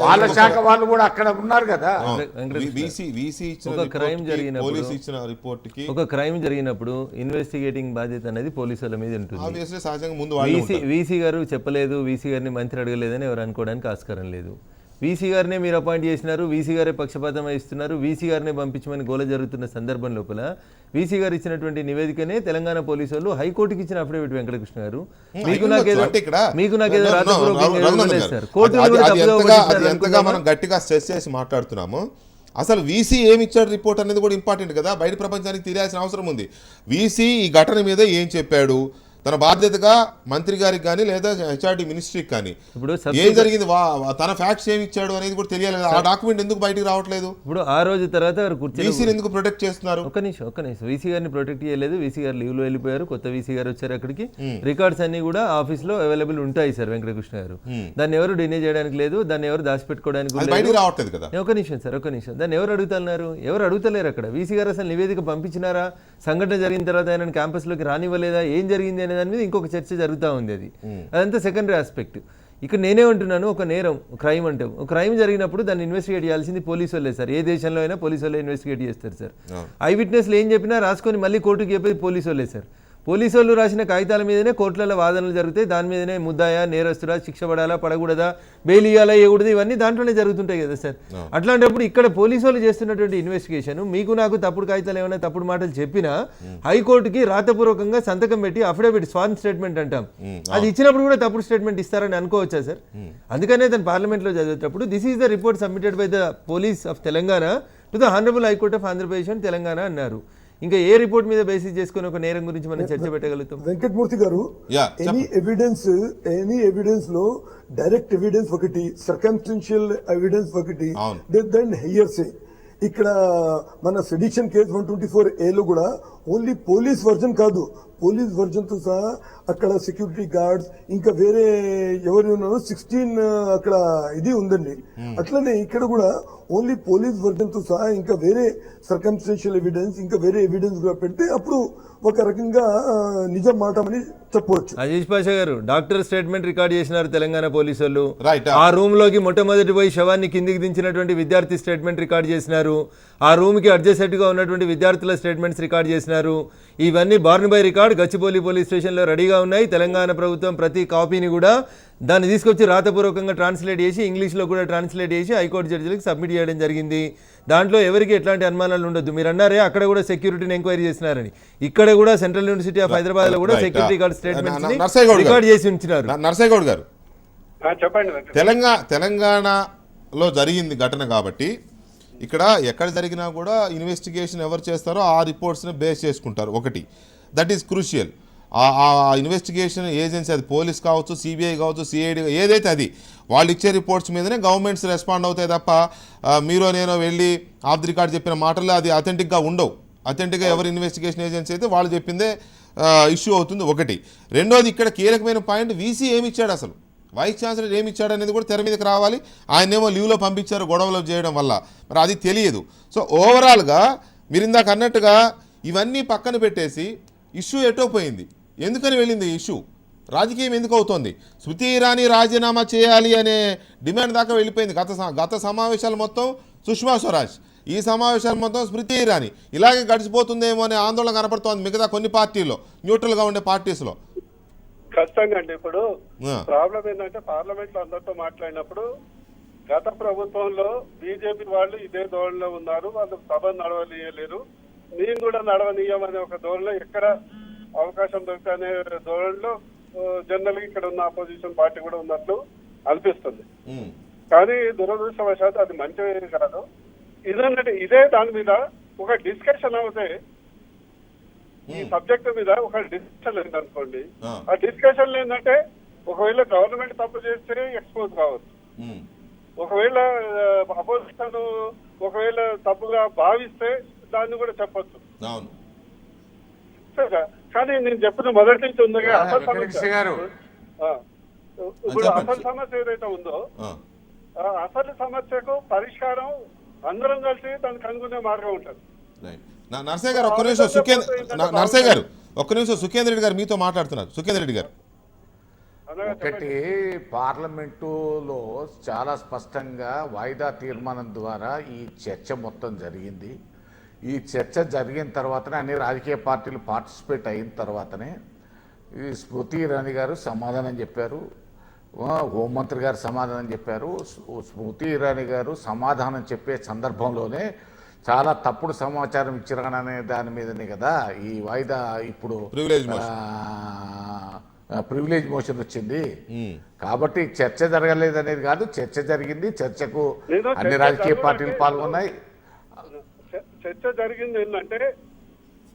వాళ్ళ శాఖ వాళ్ళు కూడా అక్కడ ఉన్నారు కదా. ఒక క్రైమ్ జరిగినప్పుడు ఇన్వెస్టిగేటింగ్ బాధ్యత అనేది పోలీసుల మీద ఉంటుంది. వీసీ గారు చెప్పలేదు, వీసీ గారిని మంత్రి అడగలేదని ఎవరు అనుకోవడానికి ఆస్కారం లేదు. వీసీ గారినే మీరు అపాయింట్ చేసినారు, వీసీ గారే పక్షపాతం వహిస్తున్నారు, వీసీ గారినే పంపించమని గోల జరుగుతున్న సందర్భం లోపల వీసీ గారు ఇచ్చినటువంటి నివేదికనే తెలంగాణ పోలీసు వాళ్ళు హైకోర్టుకి ఇచ్చిన అఫిడవిట్ వెంకటకృష్ణ గారు మీకు నాకేదో మనం గట్టిగా స్ట్రెస్ చేసి మాట్లాడుతున్నాము. అసలు వీసీ ఏమి ఇచ్చాడు రిపోర్ట్ అనేది కూడా ఇంపార్టెంట్ కదా, బయట ప్రపంచానికి తెలియాల్సిన అవసరం ఉంది. వీసీ ఈ ఘటన మీద ఏం చెప్పాడు, తన బాధ్యతగా మంత్రి గారికి కానీ లేదా హెచ్ఆర్డి మినిస్ట్రీకి కానీ ఏం జరిగింది, తన ఫ్యాక్ట్స్ ఏమి ఇచ్చాడు అనేది కూడా తెలియాలి కదా. ఆ డాక్యుమెంట్ ఎందుకు బయటకు రావట్లేదు? ఇప్పుడు ఆ రోజు తర్వాత వీసీని ఎందుకు ప్రొటెక్ట్ చేస్తున్నారు? ఒక్క నిమిషం వీసీ గారిని ప్రొటెక్ట్ చేయలేదు, వీసీ గారు లీవ్ లో వెళ్ళిపోయారు, కొత్త వీసీ గారు వచ్చారు. అక్కడికి రికార్డ్స్ అన్ని కూడా ఆఫీస్ లో అవైలబుల్ ఉంటాయి సార్ వెంకటకృష్ణ గారు. దాన్ని ఎవరు డినే చేయడానికి లేదు, దాన్ని ఎవరు దాచిపెట్టుకోవడానికి రావట్లేదు కదా. ఒక్క నిమిషం దాన్ని ఎవరు అడుగుతున్నారు? ఎవరు అడుగుతలేరు అక్కడ. వీసీ గారు అసలు నివేదిక పంపించినారా, సంఘటన జరిగిన తర్వాత ఆయన క్యాంపస్ లోకి రానివ్వలేదా, ఏం జరిగింది అనే దాని మీద ఇంకొక చర్చ జరుగుతూ ఉంది. అదంతా సెకండరీ ఆస్పెక్ట్. ఇక్కడ నేనే ఉంటున్నాను, ఒక నేరం క్రైమ్ అంటే క్రైమ్ జరిగినప్పుడు దాన్ని ఇన్వెస్టిగేట్ చేయాల్సింది పోలీసు వాళ్ళే సార్. ఏ దేశంలో అయినా పోలీసు వాళ్ళే ఇన్వెస్టిగేట్ చేస్తారు సార్. ఐ విట్నెస్లు ఏం చెప్పినా రాసుకొని మళ్ళీ కోర్టుకు చెప్పేది పోలీసు వాళ్ళే సార్. పోలీసు వాళ్ళు రాసిన కాగితాల మీదనే కోర్టులలో వాదనలు జరుగుతాయి, దాని మీదనే ముద్దాయా, నేరస్తుడా, శిక్ష పడాలా, పడకూడదా, బెయిల్ ఇవ్వాలా, ఇవ్వకూడదు, ఇవన్నీ దాంట్లోనే జరుగుతుంటాయి కదా సార్. అట్లాంటప్పుడు ఇక్కడ పోలీసు వాళ్ళు చేస్తున్నటువంటి ఇన్వెస్టిగేషన్ మీకు నాకు తప్పుడు కాగితాలు ఏమైనా తప్పుడు మాటలు చెప్పినా హైకోర్టుకి రాతపూర్వకంగా సంతకం పెట్టి అఫిడవిట్ స్వాన్ స్టేట్మెంట్ అంటాం, అది ఇచ్చినప్పుడు కూడా తప్పుడు స్టేట్మెంట్ ఇస్తారని అనుకోవచ్చా సార్? అందుకనే దాన్ని పార్లమెంట్లో చదివేటప్పుడు this is the report submitted by the police of Telangana to the honourable high court of Andhra Pradesh and Telangana అన్నారు. ఇంకా ఏ రిపోర్ట్ మీద బేసిస్ చేసుకుని ఒక నేరం గురించి మనం చర్చ పెట్టగలుగుతాం? వెంకటమూర్తి గారు, ఎనీ ఎవిడెన్స్ లో డైరెక్ట్ ఎవిడెన్స్ ఒకటి, సర్కమ్స్టెన్షియల్ ఎవిడెన్స్ ఒకటి, దెన్ హియర్సే. ఇక్కడ మన సెడిషన్ కేసు 124A లో కూడా ఓన్లీ పోలీస్ వర్జన్ కాదు, పోలీస్ వర్జన్ తో సహా అక్కడ సెక్యూరిటీ గార్డ్స్ ఇంకా వేరే ఎవరు ఉన్నారో 16 అక్కడ ఇది ఉందండి. అట్లనే ఇక్కడ కూడా ఓన్లీ పోలీస్ వర్జన్ తో సహా ఇంకా వేరే సర్కమ్స్టెన్షియల్ ఎవిడెన్స్ ఇంకా వేరే ఎవిడెన్స్ కూడా పెడితే అప్పుడు ఒక రకంగా నిజం మాట అని చెప్పవచ్చు. అజీజ్ పాషా గారు డాక్టర్ స్టేట్మెంట్ రికార్డ్ చేసినారు తెలంగాణ పోలీసు వాళ్ళు. ఆ రూమ్ లోకి మొట్టమొదటి పోయి శవాన్ని కిందికి దించినటువంటి విద్యార్థి స్టేట్మెంట్ రికార్డ్ చేసినారు. ఆ రూమ్ కి అడ్జసెంట్ గా ఉన్నటువంటి విద్యార్థుల స్టేట్మెంట్స్ రికార్డ్ చేసినారు. ఇవన్నీ born by record Gachibowli police station లో రెడీగా ఉన్నాయి. తెలంగాణ ప్రభుత్వం ప్రతి కాపీని కూడా దాన్ని తీసుకొచ్చి రాతపూర్వకంగా ట్రాన్స్లేట్ చేసి ఇంగ్లీష్లో కూడా ట్రాన్స్లేట్ చేసి హైకోర్టు జడ్జిలకు సబ్మిట్ చేయడం జరిగింది. దాంట్లో ఎవరికి ఎట్లాంటి అనుమానాలు ఉండొద్దు. మీరు అన్నారే అక్కడ కూడా సెక్యూరిటీని ఎంక్వైరీ చేసినారని, ఇక్కడ కూడా సెంట్రల్ యూనివర్సిటీ ఆఫ్ హైదరాబాద్ లో కూడా సెక్యూరిటీ గార్డ్ స్టేట్మెంట్స్ రికార్డ్ చేసి ఉంచినారు. నర్సయ్యగౌడ్ గారు, చెప్పండి. తెలంగాణలో జరిగింది ఘటన కాబట్టి ఇక్కడ ఎక్కడ జరిగినా కూడా ఇన్వెస్టిగేషన్ ఎవరు చేస్తారో ఆ రిపోర్ట్స్ని బేస్ చేసుకుంటారు. ఒకటి దట్ ఈస్ క్రూషియల్. ఆ ఇన్వెస్టిగేషన్ ఏజెన్సీ, అది పోలీస్ కావచ్చు, సిబిఐ కావచ్చు, సిఐడి, ఏదైతే అది వాళ్ళు ఇచ్చే రిపోర్ట్స్ మీదనే గవర్నమెంట్స్ రెస్పాండ్ అవుతాయి తప్ప మీరో నేనో వెళ్ళి ఆఫ్ ది రికార్డ్ చెప్పిన మాటలు అది అథెంటిక్గా ఉండవు. అథెంటిక్గా ఎవరు ఇన్వెస్టిగేషన్ ఏజెన్సీ అయితే వాళ్ళు చెప్పిందే ఇష్యూ అవుతుంది. ఒకటి. రెండోది, ఇక్కడ కీలకమైన పాయింట్, వీసీ ఏమి ఇచ్చాడు, అసలు వైస్ ఛాన్సలర్ ఏమి ఇచ్చాడు అనేది కూడా తెర మీదకి రావాలి. ఆయనేమో లీవ్లో పంపించారు గొడవలు చేయడం వల్ల, మరి అది తెలియదు. సో ఓవరాల్గా మీరు ఇందాక అన్నట్టుగా ఇవన్నీ పక్కన పెట్టేసి ఇష్యూ ఎటో పోయింది, ఎందుకని వెళ్ళింది ఇష్యూ? రాజకీయం ఎందుకు అవుతోంది? స్మృతి ఇరానీ రాజీనామా చేయాలి అనే డిమాండ్ దాకా వెళ్ళిపోయింది. గత సమావేశాలు మొత్తం సుష్మా స్వరాజ్, ఈ సమావేశాలు మొత్తం స్మృతి ఇరానీ. ఇలాగే గడిచిపోతుందేమో అనే ఆందోళన కనపడుతోంది మిగతా కొన్ని పార్టీల్లో, న్యూట్రల్గా ఉండే పార్టీస్లో. ఖచ్చితంగా అండి. ఇప్పుడు ప్రాబ్లం ఏంటంటే పార్లమెంట్ లో అందరితో మాట్లాడినప్పుడు గత ప్రభుత్వంలో బీజేపీ వాళ్ళు ఇదే ధోరణిలో ఉన్నారు, వాళ్ళు సభ నడవనీయలేరు, మేము కూడా నడవనీయమనే ఒక ధోరణిలో ఎక్కడ అవకాశం దొరికితే ధోరణిలో జనరల్ గా ఇక్కడ ఉన్న అపోజిషన్ పార్టీ కూడా ఉన్నట్లు అనిపిస్తుంది. కానీ దురదృష్టవశాత్తు అది మంచిది కాదు. ఇదంటే ఇదే దాని మీద ఒక డిస్కషన్ అవుతే, ఈ సబ్జెక్ట్ మీద ఒక డిస్కషన్ లేదనుకోండి, ఆ డిస్కషన్ ఏంటంటే ఒకవేళ గవర్నమెంట్ తప్పు చేస్తే ఎక్స్పోజ్ కావచ్చు, ఒకవేళ అపోజిషన్ ఒకవేళ తప్పుగా భావిస్తే దాన్ని కూడా చెప్పొచ్చు. కానీ నేను చెప్పిన మొదటి నుంచి ఉంది అసలు సమస్య, ఇప్పుడు అసలు సమస్య ఏదైతే ఉందో అసలు సమస్యకు పరిష్కారం అందరం కలిసి దాన్ని కనుగొనే మార్గం ఉంటుంది. నర్సయ్య గారు ఒక్క నిమిషం, నర్సయ్య గారు ఒక్క నిమిషం, సుఖేందర్ రెడ్డి గారు మీతో మాట్లాడుతున్నారు. సుఖేందర్ రెడ్డి గారు, ఒకటి పార్లమెంటులో చాలా స్పష్టంగా వాయిదా తీర్మానం ద్వారా ఈ చర్చ మొత్తం జరిగింది. ఈ చర్చ జరిగిన తర్వాతనే అన్ని రాజకీయ పార్టీలు పార్టిసిపేట్ అయిన తర్వాతనే ఈ స్మృతి ఇరానీ గారు సమాధానం చెప్పారు, హోంమంత్రి గారు సమాధానం చెప్పారు. స్మృతి ఇరానీ గారు సమాధానం చెప్పే సందర్భంలోనే చాలా తప్పుడు సమాచారం ఇచ్చిరాననే దాని మీదనే కదా ఈ వాయిదా ఇప్పుడు ప్రివిలేజ్ మోషన్ వచ్చింది. కాబట్టి చర్చ జరగలేదు అనేది కాదు, చర్చ జరిగింది. చర్చకు అన్ని రాజకీయ పార్టీలు పాల్గొన్నాయి. చర్చ జరిగింది ఏంటంటే,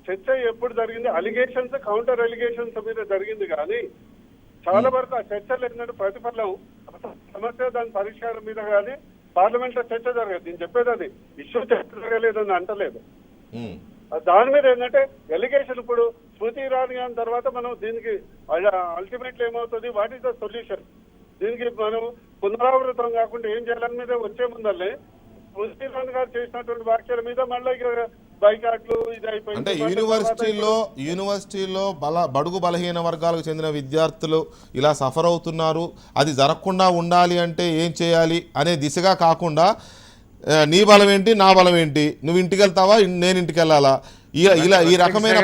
చర్చ ఎప్పుడు జరిగింది అలిగేషన్స్ కౌంటర్ అలిగేషన్స్ మీద జరిగింది. కానీ చాలా వరకు ఆ చర్చలు ఏంటంటే ప్రతిఫలం సమస్య దాని పరిష్కారం మీద కానీ పార్లమెంట్ లో చర్చ జరగదు. నేను చెప్పేది అది ఇష్యూ చర్చ జరగలేదని అంటలేదు. దాని మీద ఏంటంటే ఎలిగేషన్ ఇప్పుడు స్మృతి ఇరానీ గారి తర్వాత మనం దీనికి అల్టిమేట్లీ ఏమవుతుంది, వాట్ ఈస్ ద సొల్యూషన్, దీనికి మనం పునరావృతం కాకుండా ఏం చేయాలని మీద వచ్చే ముందల్లే స్మృతి ఇరానీ గారు చేసినటువంటి వ్యాఖ్యల మీద మళ్ళీ బైకాట్లు ఇది అయిపోయింది. అంటే యూనివర్సిటీలో బడుగు బలహీన వర్గాలకు చెందిన విద్యార్థులు ఇలా సఫర్ అవుతున్నారు, అది జరగకుండా ఉండాలి అంటే ఏం చేయాలి అనే దిశగా కాకుండా నీ బలం ఏంటి నా బలం ఏంటి, నువ్వు ఇంటికి వెళ్తావా నేను ఇంటికి వెళ్ళాలా, ఇలా ఈ రకమైన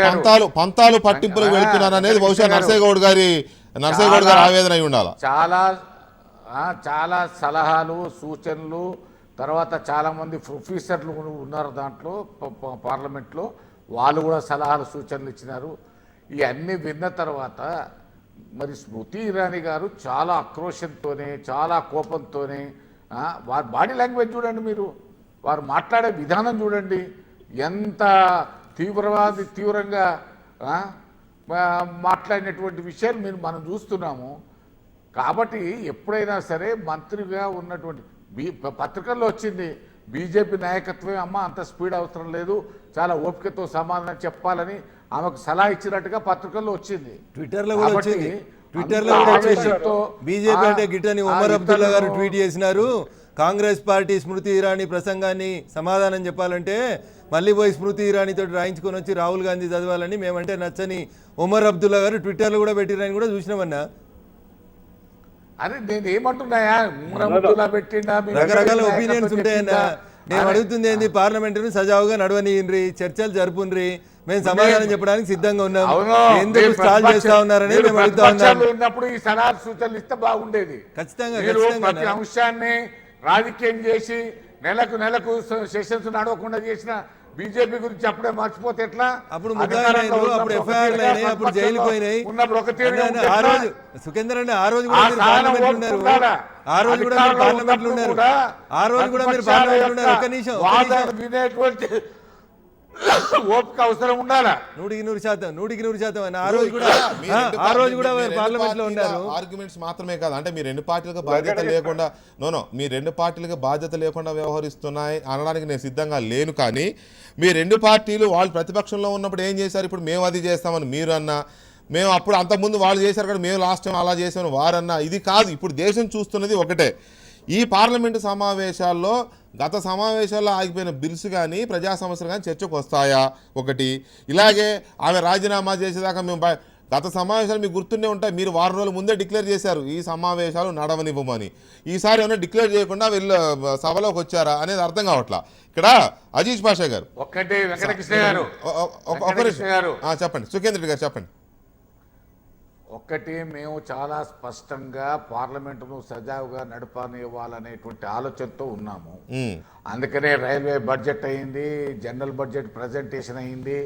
పంతాలు పట్టింపులకు వెళుతున్నారు అనేది బహుశా నర్సయ్య గౌడ్ గారి ఆవేదన అయి ఉండాలి. చాలా సలహాలు సూచనలు, తర్వాత చాలామంది ప్రొఫెసర్లు ఉన్నారు దాంట్లో పార్లమెంట్లో, వాళ్ళు కూడా సలహాలు సూచనలు ఇచ్చినారు. ఇవన్నీ విన్న తర్వాత మరి స్మృతి ఇరానీ గారు చాలా ఆక్రోషంతోనే చాలా కోపంతోనే వారి బాడీ లాంగ్వేజ్ చూడండి, మీరు వారు మాట్లాడే విధానం చూడండి, ఎంత తీవ్రంగా మాట్లాడినటువంటి విషయాలు మనం చూస్తున్నాము. కాబట్టి ఎప్పుడైనా సరే మంత్రిగా ఉన్నటువంటి పత్రికల్లో వచ్చింది బీజేపీ నాయకత్వమే అమ్మ అంత స్పీడ్ అవసరం లేదు, చాలా ఓపికతో సమాధానం చెప్పాలని ఆమెకు సలహా ఇచ్చినట్టుగా పత్రికల్లో వచ్చింది. ట్విట్టర్లో కూడా వచ్చింది. బీజేపీ అంటే గిట్టని ఉమర్ అబ్దుల్లా గారు ట్వీట్ చేసినారు, కాంగ్రెస్ పార్టీ స్మృతి ఇరానీ ప్రసంగాన్ని సమాధానం చెప్పాలంటే మళ్ళీ పోయి స్మృతి ఇరానీతో రాయించుకొని వచ్చి రాహుల్ గాంధీ చదవాలని మేమంటే నచ్చని ఉమర్ అబ్దుల్లా గారు ట్విట్టర్లో కూడా పెట్టిరని కూడా చూసినామన్నా. అరే నేను ఏమంటున్నాయా, ఉమర్ అబ్దుల్లా పెట్టిండా, రకరకాల ఒపీనియన్స్ ఉంటాయన్నా. నేను అడుగుతుంది ఏంది, పార్లమెంటును సజావుగా నడవనియండ్రి, చర్చలు జరుపుండ్రి, మేము సమాధానం చెప్పడానికి సిద్ధంగా ఉన్నాం, ఎందుకు స్టాల్ చేస్తా ఉన్నారని మేము అడుగుతా ఉన్నాం. ఉన్నప్పుడు ఈ సలహా సూచనలు ఇస్తే బాగుండేది. ఖచ్చితంగా ప్రతి అంశాన్ని రాజకీయం చేసి నెలకు సెషన్స్ నడవకుండా చేసిన బీజేపీ గురించి అప్పుడే మర్చిపోతే ఎట్లా? అప్పుడు అప్పుడు ఎఫ్ఐఆర్లు అయినాయి, అప్పుడు జైలు పోయినాయి. సుఖేందర్ అండి ఆ రోజు కూడా మీరు పార్లమెంట్ ఉన్నారు, ఆ రోజు కూడా మీరు పార్లమెంట్ ఉన్నారు, ఆ రోజు కూడా మీరు పార్లమెంట్ ఉన్నారు. ఒక్క నిమిషం, వినేటువంటి ఓపిక అవసరం ఉండాలా? 100% ఆ రోజు కూడా పార్లమెంట్ లో ఉన్నారు. ఆర్గ్యుమెంట్స్ మాత్రమే కాదు, అంటే మీ రెండు పార్టీలకు బాధ్యత లేకుండా మీ రెండు పార్టీలకు బాధ్యత లేకుండా వ్యవహరిస్తున్నాయి అనడానికి నేను సిద్ధంగా లేను. కానీ మీ రెండు పార్టీలు వాళ్ళు ప్రతిపక్షంలో ఉన్నప్పుడు ఏం చేశారు, ఇప్పుడు మేము అది చేస్తామని మీరు అన్నా, మేము అప్పుడు అంతకుముందు వాళ్ళు చేశారు కదా మేము లాస్ట్ టైం అలా చేసామని వారన్నా. ఇది కాదు, ఇప్పుడు దేశం చూస్తున్నది ఒకటే. ఈ పార్లమెంటు సమావేశాల్లో గత సమావేశాల్లో ఆగిపోయిన బిల్స్ కానీ ప్రజా సమస్యలు కానీ చర్చకు వస్తాయా ఒకటి. ఇలాగే ఆమె రాజీనామా చేసేదాకా మేము గత సమావేశాలు మీకు గుర్తుండే ఉంటాయి, మీరు వారం రోజుల ముందే డిక్లేర్ చేశారు ఈ సమావేశాలు నడవనివ్వమని. ఈసారి ఏమైనా డిక్లేర్ చేయకుండా వీళ్ళు సభలోకి వచ్చారా అనేది అర్థం కావట్లా. ఇక్కడ అజీజ్ పాషా గారు ఒక్కటి వెంకటకృష్ణ గారు చెప్పండి, సుఖేంద్ర రెడ్డి గారు చెప్పండి. ఒక్కటి, మేము చాలా స్పష్టంగా పార్లమెంటును సజావుగా నడపనివ్వాలనేటువంటి ఆలోచనతో ఉన్నాము. అందుకనే రైల్వే బడ్జెట్ అయింది, జనరల్ బడ్జెట్ ప్రజెంటేషన్ అయింది.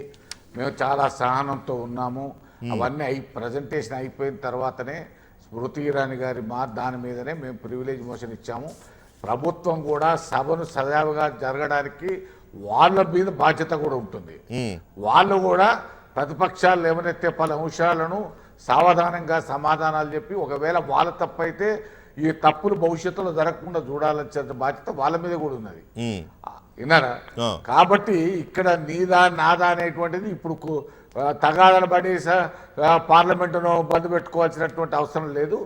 మేము చాలా సహనంతో ఉన్నాము. అవన్నీ ప్రజెంటేషన్ అయిపోయిన తర్వాతనే స్మృతి ఇరానీ గారి దాని మీదనే మేము ప్రివిలేజ్ మోషన్ ఇచ్చాము. ప్రభుత్వం కూడా సభను సజావుగా జరగడానికి వాళ్ళ మీద బాధ్యత కూడా ఉంటుంది. వాళ్ళు కూడా ప్రతిపక్షాలు లేవనెత్తే పలు అంశాలను సావధానంగా సమాధానాలు చెప్పి, ఒకవేళ వాళ్ళ తప్పైతే ఈ తప్పులు భవిష్యత్తులో జరగకుండా చూడాలని బాధ్యత వాళ్ళ మీద కూడా ఉన్నది. విన్నారా? కాబట్టి ఇక్కడ నీదా నాదా అనేటువంటిది ఇప్పుడు తగాదాలు పడి పార్లమెంటును బంద్ పెట్టుకోవాల్సినటువంటి అవసరం లేదు.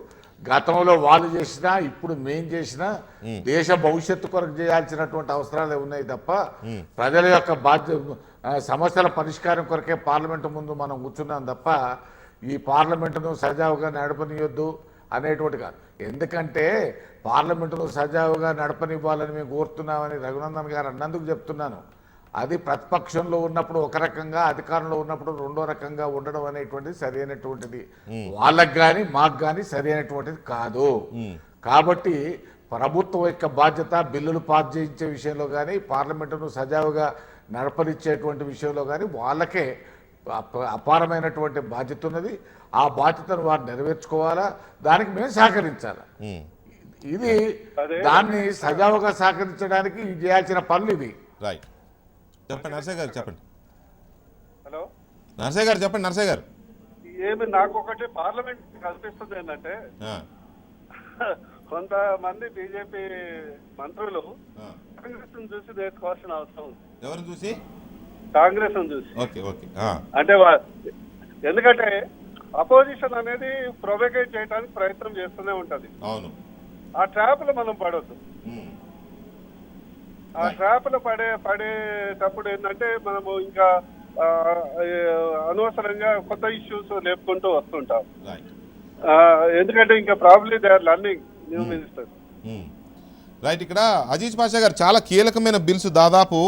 గతంలో వాళ్ళు చేసినా ఇప్పుడు మేం చేసినా దేశ భవిష్యత్తు కొరకు చేయాల్సినటువంటి అవసరాలే ఉన్నాయి తప్ప ప్రజల యొక్క సమస్యల పరిష్కారం కొరకే పార్లమెంటు ముందు మనం కూర్చున్నాం తప్ప ఈ పార్లమెంటును సజావుగా నడపనియొద్దు అనేటువంటి కాదు. ఎందుకంటే పార్లమెంటును సజావుగా నడపనివ్వాలని మేము కోరుతున్నామని రఘునందన్ గారు అన్నందుకు చెప్తున్నాను. అది ప్రతిపక్షంలో ఉన్నప్పుడు ఒక రకంగా, అధికారంలో ఉన్నప్పుడు రెండో రకంగా ఉండడం అనేటువంటిది సరైనటువంటిది వాళ్ళకి కానీ మాకు కానీ సరైనటువంటిది కాదు. కాబట్టి ప్రభుత్వం యొక్క బాధ్యత బిల్లులు పాస్ చేయించే విషయంలో కానీ, పార్లమెంటును సజావుగా నడపనిచ్చేటువంటి విషయంలో కానీ వాళ్ళకే అపారమైనటువంటి బాధ్యత ఉన్నది. ఆ బాధ్యతను వారు నెరవేర్చుకోవాలా, దానికి మేము సహకరించాలా. ఇది దాన్ని సజావుగా సహకరించడానికి చేయాల్సిన పనులు ఇవి. రైట్, చెప్పండి నర్సయ్య గారు, చెప్పండి. హలో నర్సయ్య గారు చెప్పండి. నర్సయ్య గారు, ఏమి నాకు ఒకటి పార్లమెంట్ కల్పిస్తుంది ఏంటంటే, కొంతమంది బీజేపీ మంత్రులు కాంగ్రెస్ చూసి నేర్చుకోవాల్సిన అవసరం ఉంది. ఎవరిని చూసి? కాంగ్రెస్ చూసి. Okay okay. అంటే ఎందుకంటే అపోజిషన్ అనేది ప్రొవోకేట్ చేయడానికి ప్రయత్నం చేస్తూనే ఉంటది. అవును, ఆ ట్రాప్ లో మనం పడొద్దు. ఆ ట్రాప్ లో పడేటప్పుడు ఏంటంటే మనము ఇంకా అనవసరంగా కొత్త ఇష్యూస్ లేపుకుంటూ వస్తుంటాం. ఎందుకంటే ఇంకా probably they are learning new minister. Right, ఇక్కడ అజీజ్ పాషా గారు చాలా కీలకమైన బిల్స్, దాదాపు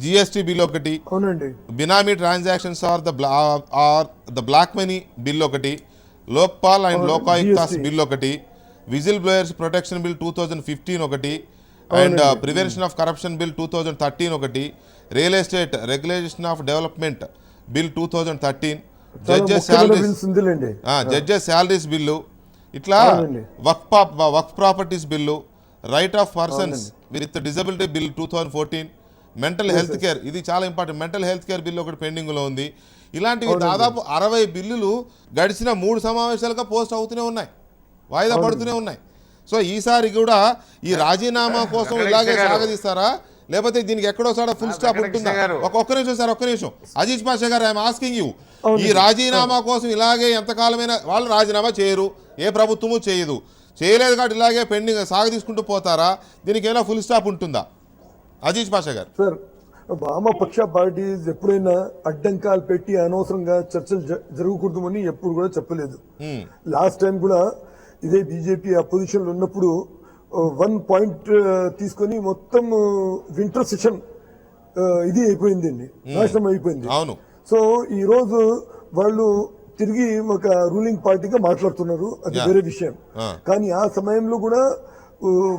జిఎస్టీ బిల్ ఒకటి, benami transactions or the black money bill ఒకటి, లోక్పాల్ అండ్ లోకాయుక్తాస్ బిల్ ఒకటి, విజిల్ బ్లోయర్స్ ప్రొటెక్షన్ బిల్ 2015 ఒకటి, and prevention of corruption bill 2013 ఒకటి, real estate regulation of development bill 2013, judges salaries bill, ఇట్లా Waqf properties bill, right of persons with disability bill 2014, mental health care, ఇది చాలా important, mental health care bill ఒకటి పెండింగ్లో ఉంది. ఇలాంటివి దాదాపు 60 బిల్లులు గడిచిన 3 సమావేశాలుగా పోస్ట్ అవుతూనే ఉన్నాయి, వాయిదా పడుతూనే ఉన్నాయి. సో ఈసారి కూడా ఈ రాజీనామా కోసం ఇలాగే సాగదీస్తారా, లేకపోతే దీనికి ఎక్కడోసారి ఫుల్ స్టాప్ ఉంటుందా? ఒక్క నిమిషం సార్, ఒక్క నిమిషం. అజీజ్ పాషా గారు, ఐఎమ్ ఆస్కింగ్ యూ, ఈ రాజీనామా కోసం ఇలాగే ఎంతకాలమైనా వాళ్ళు రాజీనామా చేయరు, ఏ ప్రభుత్వము చేయదు, చేయలేదు కాబట్టి ఇలాగే పెండింగ్ సాగదీసుకుంటూ పోతారా? దీనికి ఏమైనా ఫుల్ స్టాప్ ఉంటుందా? అజీజ్ పాషా గారు. సార్, వామపక్ష పార్టీస్ ఎప్పుడైనా అడ్డంకాలు పెట్టి అనవసరంగా చర్చలు జరగకూడదు అని ఎప్పుడు కూడా చెప్పలేదు. లాస్ట్ టైం కూడా ఇదే బీజేపీ అపోజిషన్ లో ఉన్నప్పుడు 1 పాయింట్ తీసుకొని మొత్తం వింటర్ సెషన్ ఇది అయిపోయిందండి, నాశనం అయిపోయింది. సో ఈ రోజు వాళ్ళు తిరిగి ఒక రూలింగ్ పార్టీగా మాట్లాడుతున్నారు, అది వేరే విషయం. కానీ ఆ సమయంలో కూడా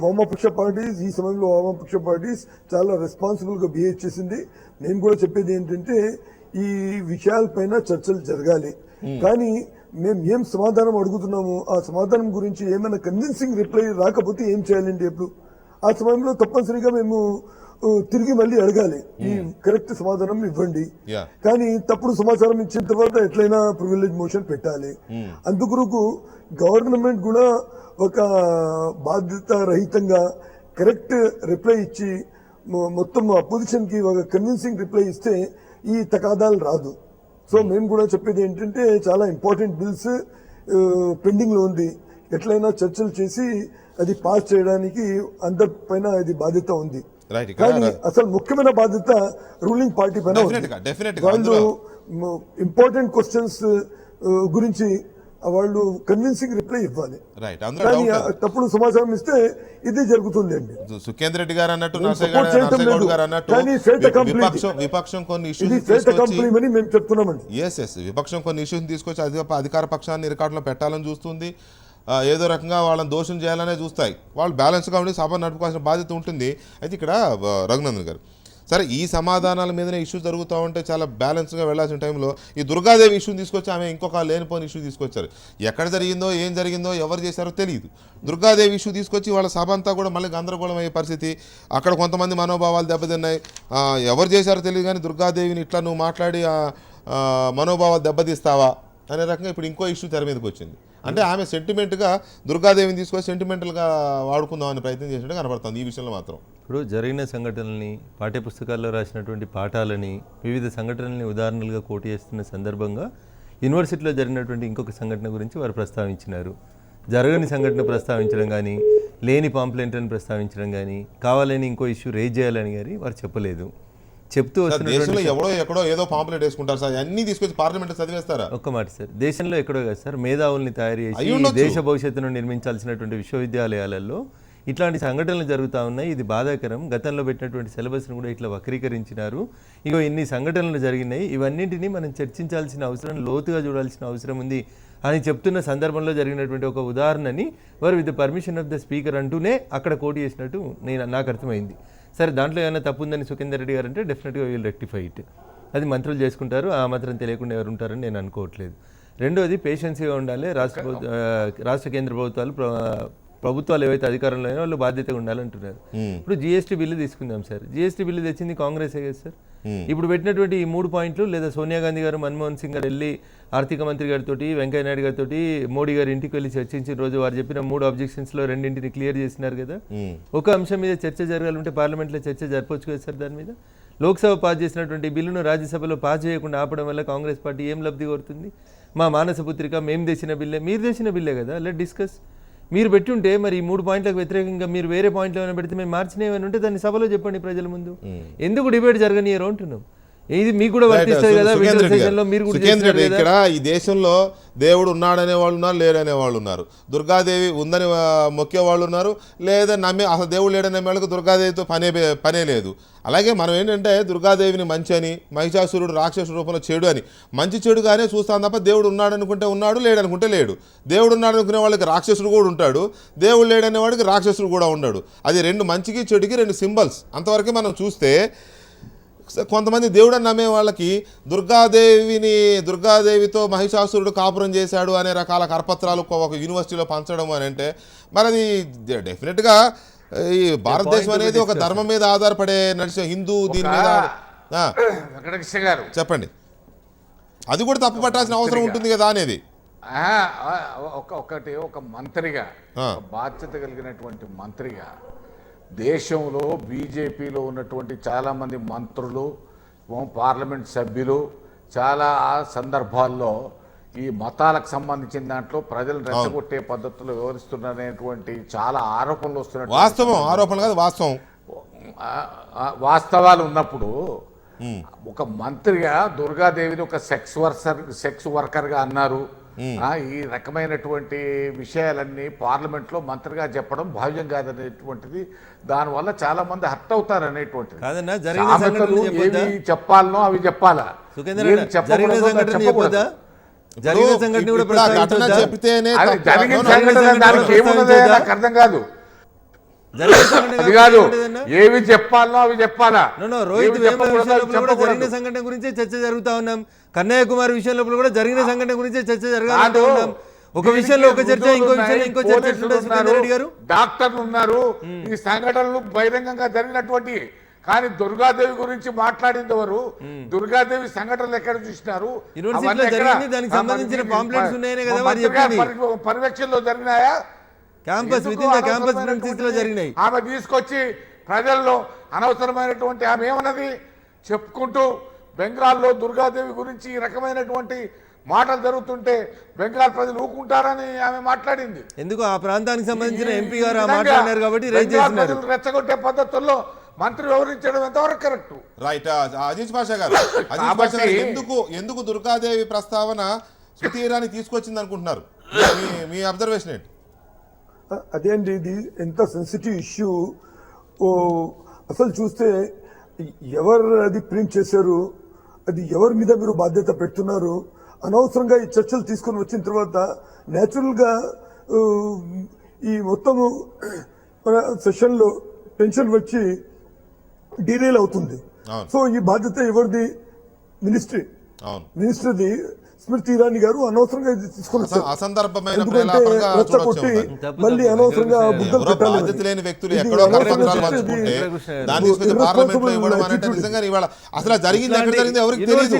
వామపక్ష పార్టీస్, ఈ సమయంలో వామపక్ష పార్టీస్ చాలా రెస్పాన్సిబుల్ గా బిహేవ్ చేసింది. నేను కూడా చెప్పేది ఏంటంటే ఈ విషయాలపైన చర్చలు జరగాలి, కానీ మేము ఏం సమాధానం అడుగుతున్నాము ఆ సమాధానం గురించి ఏమైనా కన్విన్సింగ్ రిప్లై రాకపోతే ఏం చేయాలండి? ఎప్పుడు ఆ సమయంలో తప్పనిసరిగా మేము తిరిగి మళ్ళీ అడగాలి, ఈ కరెక్ట్ సమాధానం ఇవ్వండి. కానీ తప్పుడు సమాచారం ఇచ్చిన తర్వాత ఎట్లయినా ప్రివిలేజ్ మోషన్ పెట్టాలి. అందుకొరకు గవర్నమెంట్ కూడా ఒక బాధ్యత రహితంగా కరెక్ట్ రిప్లై ఇచ్చి మొత్తం అపోజిషన్ కి ఒక కన్విన్సింగ్ రిప్లై ఇస్తే ఈ తగాదాలు రాదు. సో మేము కూడా చెప్పేది ఏంటంటే చాలా ఇంపార్టెంట్ బిల్స్ పెండింగ్ లో ఉంది, ఎట్లయినా చర్చలు చేసి అది పాస్ చేయడానికి అందరిపైన ఇది బాధ్యత ఉంది. కానీ అసలు ముఖ్యమైన బాధ్యత రూలింగ్ పార్టీ పైన. వాళ్ళు ఇంపార్టెంట్ క్వశ్చన్స్ గురించి వాళ్ళు కన్విన్సింగ్ రిప్లై ఇవ్వాలి. రైట్, అందులో కానీ డౌట్ తప్పుడు సమాచారం ఇస్తే ఇదే జరుగుతుంది అండి. సుఖేంద్ర రెడ్డి గారు అన్నట్టు, నేను నర్సయ్య support చేయటం గౌడ్ లేదు. గారు అన్నట్టు కానీ fait accompli. విపక్షం కొన్ని ఇది ఇష్యూస్ ఫేట్ కంపెనీ అని మేము చెప్తున్నామండి. ఎస్ విపక్షం కొన్ని ఇష్యూస్ తీసుకొచ్చి అధికార పక్షాన్ని రికార్డులో పెట్టాలని చూస్తుంది. ఏదో రకంగా వాళ్ళని దోషం చేయాలనే చూస్తాయి. వాళ్ళు బ్యాలెన్స్గా ఉండి సభ నడుపుకోవాల్సిన బాధ్యత ఉంటుంది. అయితే ఇక్కడ రఘునందన్ గారు, సరే ఈ సమాధానాల మీదనే ఇష్యూ జరుగుతూ ఉంటే చాలా బ్యాలెన్స్గా వెళ్ళాల్సిన టైంలో ఈ దుర్గాదేవి ఇష్యూని తీసుకొచ్చి ఆమె ఇంకొక లేనిపోని ఇష్యూ తీసుకొచ్చారు. ఎక్కడ జరిగిందో ఏం జరిగిందో ఎవరు చేశారో తెలియదు. దుర్గాదేవి ఇష్యూ తీసుకొచ్చి వాళ్ళ సభ అంతా కూడా మళ్ళీ గందరగోళం అయ్యే పరిస్థితి. అక్కడ కొంతమంది మనోభావాలు దెబ్బతిన్నాయి. ఎవరు చేశారో తెలియదు, కానీ దుర్గాదేవిని ఇట్లా నువ్వు మాట్లాడి మనోభావాలు దెబ్బతీస్తావా అనే రకంగా ఇప్పుడు ఇంకో ఇష్యూ తెర మీదకి వచ్చింది. అంటే ఆమె సెంటిమెంట్గా దుర్గాదేవిని తీసుకొని సెంటిమెంటల్గా వాడుకుందామని ప్రయత్నం చేసినట్టు కనబడుతుంది ఈ విషయంలో మాత్రం. ఇప్పుడు జరిగిన సంఘటనల్ని, పాఠ్యపుస్తకాల్లో రాసినటువంటి పాఠాలని, వివిధ సంఘటనల్ని ఉదాహరణలుగా కోట్ చేస్తున్న సందర్భంగా యూనివర్సిటీలో జరిగినటువంటి ఇంకొక సంఘటన గురించి వారు ప్రస్తావించినారు. జరగని సంఘటన ప్రస్తావించడం కానీ, లేని పాంప్లెంట్లను ప్రస్తావించడం కానీ, కావాలని ఇంకో ఇష్యూ రేజ్ చేయాలని కానీ వారు చెప్పలేదు. చెప్తూ దేశంలో ఎవడో ఎక్కడో ఏదో పాంప్లెట్ వేసుకుంటారు సార్, అన్ని తీసుకొచ్చి పార్లమెంట్ చదివేస్తారా? ఒక్క మాట సార్, దేశంలో ఎక్కడో కాదు సార్, మేధావుల్ని తయారు చేసి దేశ భవిష్యత్తును నిర్మించాల్సినటువంటి విశ్వవిద్యాలయాలలో ఇట్లాంటి సంఘటనలు జరుగుతూ ఉన్నాయి. ఇది బాధాకరం. గతంలో పెట్టినటువంటి సిలబస్ను కూడా ఇట్లా వక్రీకరించినారు. ఇగో ఇన్ని సంఘటనలు జరిగినాయి, ఇవన్నింటినీ మనం చర్చించాల్సిన అవసరం, లోతుగా చూడాల్సిన అవసరం ఉంది అని చెప్తున్న సందర్భంలో జరిగినటువంటి ఒక ఉదాహరణని వారు with the permission of the speaker అంటూనే అక్కడ కోట్ చేసినట్టు నాకు అర్థమైంది. సరే, దాంట్లో ఏమైనా తప్పు ఉందని సుఖేందర్ రెడ్డి గారు అంటే డెఫినెట్గా వీల్ రెక్టిఫై ఇట్. అది మంత్రులు చేసుకుంటారు, ఆ మాత్రం తెలియకుండా ఎవరు ఉంటారని నేను అనుకోవట్లేదు. రెండోది పేషెన్సీగా ఉండాలి. రాష్ట్ర కేంద్ర ప్రభుత్వాలు ఏవైతే అధికారంలో అయినా వాళ్ళు బాధ్యతగా ఉండాలంటున్నారు. ఇప్పుడు జిఎస్టీ బిల్లు తీసుకుందాం సార్. జిఎస్టీ బిల్లు తెచ్చింది కాంగ్రెసే కదా సార్. ఇప్పుడు పెట్టినటువంటి ఈ 3 పాయింట్లు, లేదా సోనియా గాంధీ గారు, మన్మోహన్ సింగ్ గారు వెళ్ళి ఆర్థిక మంత్రి గారితో, వెంకయ్య నాయుడు గారితో, మోడీ గారి ఇంటికి వెళ్ళి చర్చించిన రోజు వారు చెప్పిన 3 అబ్జెక్షన్స్లో 2 క్లియర్ చేసినారు కదా. ఒక అంశం మీద చర్చ జరగాలంటే పార్లమెంట్లో చర్చ జరపవచ్చు కదా సార్. దాని మీద లోక్సభ పాస్ చేసినటువంటి బిల్లును రాజ్యసభలో పాస్ చేయకుండా ఆపడం వల్ల కాంగ్రెస్ పార్టీ ఏం లబ్ధి కోరుతుంది? మా మానస పుత్రిక మేము తెచ్చిన బిల్లే, మీరు తెచ్చిన బిల్లే కదా, లెట్ డిస్కస్. మీరు పెట్టుంటే మరి ఈ 3 పాయింట్లకు వ్యతిరేకంగా మీరు వేరే పాయింట్లు ఏమైనా పెడితే మేము మార్చిన ఏమైనా ఉంటే దాన్ని సభలో చెప్పండి ప్రజల ముందు. ఎందుకు డిబేట్ జరగనియరు అంటున్నాం. ఇది మీకు కూడా వర్తిస్తుంది కదా. ఇక్కడ ఈ దేశంలో దేవుడు ఉన్నాడనే వాళ్ళు ఉన్నారు, లేడనే వాళ్ళు ఉన్నారు. దుర్గాదేవి ఉందని మొక్కే వాళ్ళు ఉన్నారు, లేదా నమ్మే అసలు దేవుడు లేడనే వాళ్ళకి దుర్గాదేవితో పనే లేదు. అలాగే మనం ఏంటంటే దుర్గాదేవిని మంచి అని, మహిషాసురుడు రాక్షసుడు రూపంలో చెడు అని, మంచి చెడుగానే చూస్తాం తప్ప దేవుడు ఉన్నాడనుకుంటే ఉన్నాడు, లేడనుకుంటే లేడు. దేవుడు ఉన్నాడనుకునే వాళ్ళకి రాక్షసుడు కూడా ఉంటాడు, దేవుడు లేడనే వాడికి రాక్షసుడు కూడా ఉన్నాడు. అది 2 మంచికి చెడుకి 2 సింబల్స్. అంతవరకే మనం చూస్తే కొంతమంది దేవుడని నమ్మే వాళ్ళకి దుర్గాదేవితో మహిషాసురుడు కాపురం చేశాడు అనే రకాల కరపత్రాలు ఒక యూనివర్సిటీలో పంచడం అని అంటే మరి అది డెఫినెట్గా ఈ భారతదేశం అనేది ఒక ధర్మం మీద ఆధారపడే నడిచే హిందూ దీని మీద వెంకటకృష్ణ గారు చెప్పండి. అది కూడా తప్పు పట్టాల్సిన అవసరం ఉంటుంది కదా అనేది. ఒక మంత్రిగా, బాధ్యత కలిగినటువంటి మంత్రిగా, దేశంలో బీజేపీలో ఉన్నటువంటి చాలామంది మంత్రులు, పార్లమెంట్ సభ్యులు చాలా సందర్భాల్లో ఈ మతాలకు సంబంధించిన దాంట్లో ప్రజలు రెచ్చగొట్టే పద్ధతులు వివరిస్తున్నటువంటి చాలా ఆరోపణలు వస్తున్నాయి. వాస్తవం, ఆరోపణలు కాదు వాస్తవం. వాస్తవాలు ఉన్నప్పుడు ఒక మంత్రిగా దుర్గాదేవిని ఒక సెక్స్ వర్కర్గా అన్నారు. ఈ రకమైనటువంటి విషయాలన్నీ పార్లమెంట్లో మంత్రిగా చెప్పడం భావ్యం కాదనేటువంటిది, దానివల్ల చాలా మంది హర్ట్ అవుతారు అనేటువంటిది. ఏవి చెప్పాలనో అవి చెప్పాలా, చెప్తేనే నాకు అర్థం కాదు. అది కాదు, ఏవి చెప్పాలనో అవి చెప్పాలా. రోహిత్ జరిగిన సంఘటన గురించే చర్చ జరుగుతా ఉన్నాం. కన్నయ్య కుమార్ విషయంలో కూడా జరిగిన సంఘటన గురించే చర్చ జరగాలంటూ ఉన్నాం. ఒక విషయంలో ఒక చర్చ, ఇంకో విషయంలో ఇంకో చర్చ. సురేందర్ గారు, డాక్టర్లు ఉన్నారు, ఈ సంఘటనలు బహిరంగంగా జరిగినటువంటి. కానీ దుర్గాదేవి గురించి మాట్లాడింది ఎవరు? దుర్గాదేవి సంఘటనలు ఎక్కడ చూసినారు? దానికి సంబంధించిన పాంప్లెట్స్ ఉన్నాయనే కదా వారు చెప్పింది. పర్యవేక్షణలో జరిగినాయా? క్యాంపస్ క్యాంపస్ లో జరిగినాయి. ఆమె తీసుకొచ్చి ప్రజల్లో అనవసరమైనటువంటి ఆమె ఏమన్నది చెప్పుకుంటూ బెంగాల్లో దుర్గాదేవి గురించి ఈ రకమైనటువంటి మాటలు జరుగుతుంటే బెంగాల్ ప్రజలు ఊరుకుంటారని ఆమె మాట్లాడింది. ఎందుకు ఆ ప్రాంతానికి సంబంధించిన ఎంపీ గారు మాట్లాడారు కాబట్టి రెచ్చగొట్టే పద్ధతుల్లో మంత్రి వివరించడం ఎంతవరకు కరెక్ట్? రైట్. అజీజ్ పాషా గారు, ఎందుకు దుర్గాదేవి ప్రస్తావన స్మృతి ఇరానీ తీసుకొచ్చింది అనుకుంటున్నారు? మీ అబ్జర్వేషన్ ఏంటి? అదే అండి, ఇది ఎంత సెన్సిటివ్ ఇష్యూ. అసలు చూస్తే ఎవరు అది ప్రింట్ చేశారు, అది ఎవరి మీద మీరు బాధ్యత పెడుతున్నారు? అనవసరంగా ఈ చర్చలు తీసుకొని వచ్చిన తర్వాత న్యాచురల్గా ఈ మొత్తం సెషన్లో టెన్షన్ వచ్చి డీరేల్ అవుతుంది. సో ఈ బాధ్యత ఎవరిది? మినిస్టర్ది. స్మృతి ఇరానీ గారు అనవసరంగా ఇది తీసుకొని మళ్ళీ అనవసరంగా బాధ్యత లేని వ్యక్తులు ఎక్కడో కరపత్రాలు పంచుకుంటే దాన్ని తీసుకొచ్చి పార్లమెంట్ లో ఇవ్వడం అంటే నిజంగా ఇవాళ అసలు జరిగింది ఎక్కడ జరిగింది ఎవరికి తెలియదు.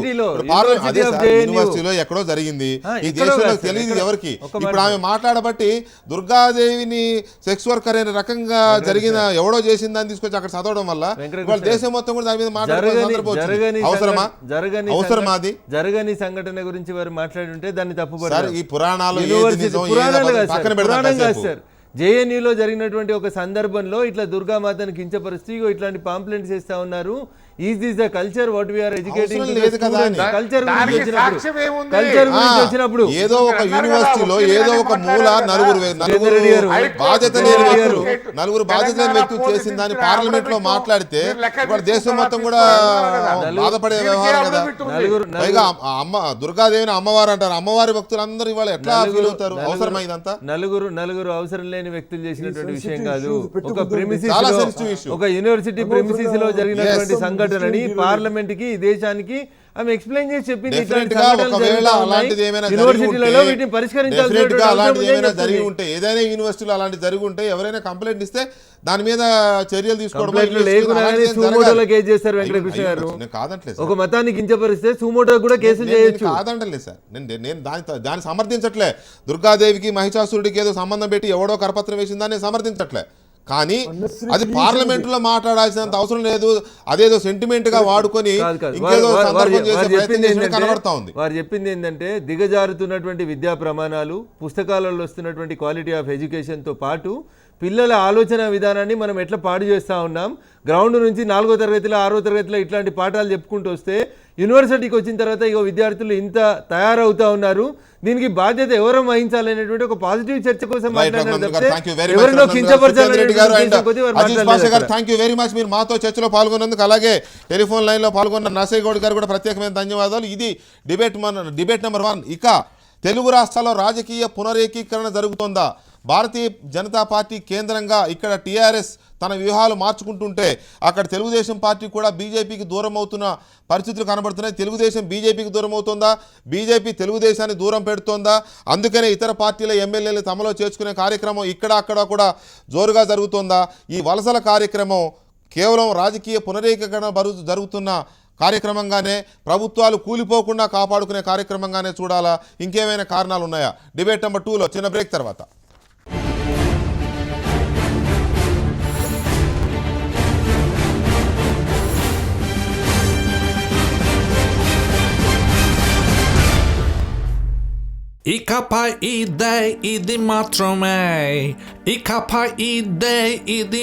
యూనివర్సిటీలో ఎక్కడో జరిగింది, ఈ దేశంలో తెలియదు ఎవరికి. ఇప్పుడు ఆమె మాట్లాడబట్టి దుర్గాదేవిని సెక్స్ వర్కర్ అనే రకంగా జరిగిన ఎవడో చేసిన దాన్ని తీసుకొచ్చి అక్కడ చదవడం వల్ల ఇవాళ దేశం మొత్తం కూడా దాని మీద మాట్లాడుకోవాలి. అవసరమా అది? జరగని సంఘటన గురించి వారు మాట్లాడుంటే దాన్ని తప్పుపడతారు. ఈ పురాణాలు సార్, జేఎన్యూలో జరిగినటువంటి ఒక సందర్భంలో ఇట్లా దుర్గామాతను కించపరుస్తూ ఇట్లాంటి పాంప్లెంట్స్ చేస్తా ఉన్నారు. Is this the culture what we are educating? Culture గురించి వచ్చినప్పుడు ఏదో ఒక యూనివర్సిటీలో ఏదో ఒక మూల నలుగురు బాధ్యత లేని వ్యక్తులు చేసిన దాన్ని పార్లమెంట్ లో మాట్లాడితే దేశం మొత్తం కూడా బాధపడే వ్యవహారం కదా. పైగా దుర్గాదేవిని అమ్మవారు అంటారు. అమ్మవారి భక్తులందరూ ఇవాళ ఎట్లా ఫీల్ అవుతారు? అవసరమా ఇదంతా? నలుగురు అవసరం లేని వ్యక్తులు చేసినటువంటి విషయం కాదు. ఒక ప్రెమిసిస్, ఒక యూనివర్సిటీ ప్రెమిసిస్ లో జరిగినటువంటి సంఘటనని పార్లమెంట్ కి, దేశానికి ఆమె ఎక్స్ప్లెయిన్ చేసి చెప్పింది. యూనివర్సిటీలలో వీటిని పరిష్కరించాల్సి ఉంటే, ఏదైనా యూనివర్సిటీలో అలాంటి జరిగి ఉంటే ఎవరైనా కంప్లైంట్ ఇస్తే దాని మీద చర్యలు తీసుకోవడం కేసు చేస్తారు. వెంకటకృష్ణ గారు ఒక మతాన్ని కించపరిస్తే సుమోటో కూడా కేసులు చేయొచ్చు. కాదంటలే సార్, నేను దాన్ని సమర్థించట్లే. దుర్గాదేవికి మహిషాసురుడికి ఏదో సంబంధం పెట్టి ఎవడో కరపత్రం వేసిందని సమర్థించట్లే. కానీ అది పార్లమెంట్ లో మాట్లాడాల్సినంత అవసరం లేదు. అదేదో సెంటిమెంట్ గా వాడుకొని కనబడతా ఉంది. వారు చెప్పింది ఏంటంటే దిగజారుతున్నటువంటి విద్యా ప్రమాణాలు, పుస్తకాలలో వస్తున్నటువంటి క్వాలిటీ ఆఫ్ ఎడ్యుకేషన్ తో పాటు పిల్లల ఆలోచన విధానాన్ని మనం ఎట్లా పాడు చేస్తూ ఉన్నాం. గ్రౌండ్ నుంచి 4వ తరగతిలో 6వ తరగతిలో ఇట్లాంటి పాఠాలు చెప్పుకుంటూ వస్తే యూనివర్సిటీకి వచ్చిన తర్వాత ఇక విద్యార్థులు ఇంత తయారవుతా ఉన్నారు. దీనికి బాధ్యత ఎవరు వహించాలనేటువంటి ఒక పాజిటివ్ చర్చ కోసం మీరు మాతో చర్చలో పాల్గొన్నందుకు, అలాగే టెలిఫోన్ లైన్ లో పాల్గొన్న నర్సయ్య గౌడ్ గారు కూడా ప్రత్యేకమైన ధన్యవాదాలు. ఇది డిబేట్ నెంబర్ 1. ఇక తెలుగు రాష్ట్రాల్లో రాజకీయ పునరేకీకరణ జరుగుతోందా? భారతీయ జనతా పార్టీ కేంద్రంగా ఇక్కడ టీఆర్ఎస్ తన వ్యూహాలు మార్చుకుంటుంటే అక్కడ తెలుగుదేశం పార్టీ కూడా బీజేపీకి దూరం అవుతున్న పరిస్థితులు కనబడుతున్నాయి. తెలుగుదేశం బీజేపీకి దూరం అవుతుందా? బీజేపీ తెలుగుదేశాన్ని దూరం పెడుతోందా? అందుకనే ఇతర పార్టీల ఎమ్మెల్యేలు తమలో చేర్చుకునే కార్యక్రమం ఇక్కడ అక్కడ కూడా జోరుగా జరుగుతోందా? ఈ వలసల కార్యక్రమం కేవలం రాజకీయ పునరేకీకరణ జరుగుతున్న కార్యక్రమంగానే, ప్రభుత్వాలు కూలిపోకుండా కాపాడుకునే కార్యక్రమంగానే చూడాలా? ఇంకేమైనా కారణాలు ఉన్నాయా? డిబేట్ నెంబర్ 2లో చిన్న బ్రేక్ తర్వాత. ఇకపై ఇదే ఇది మాత్రమే, ఇకపై ఇదే ఇది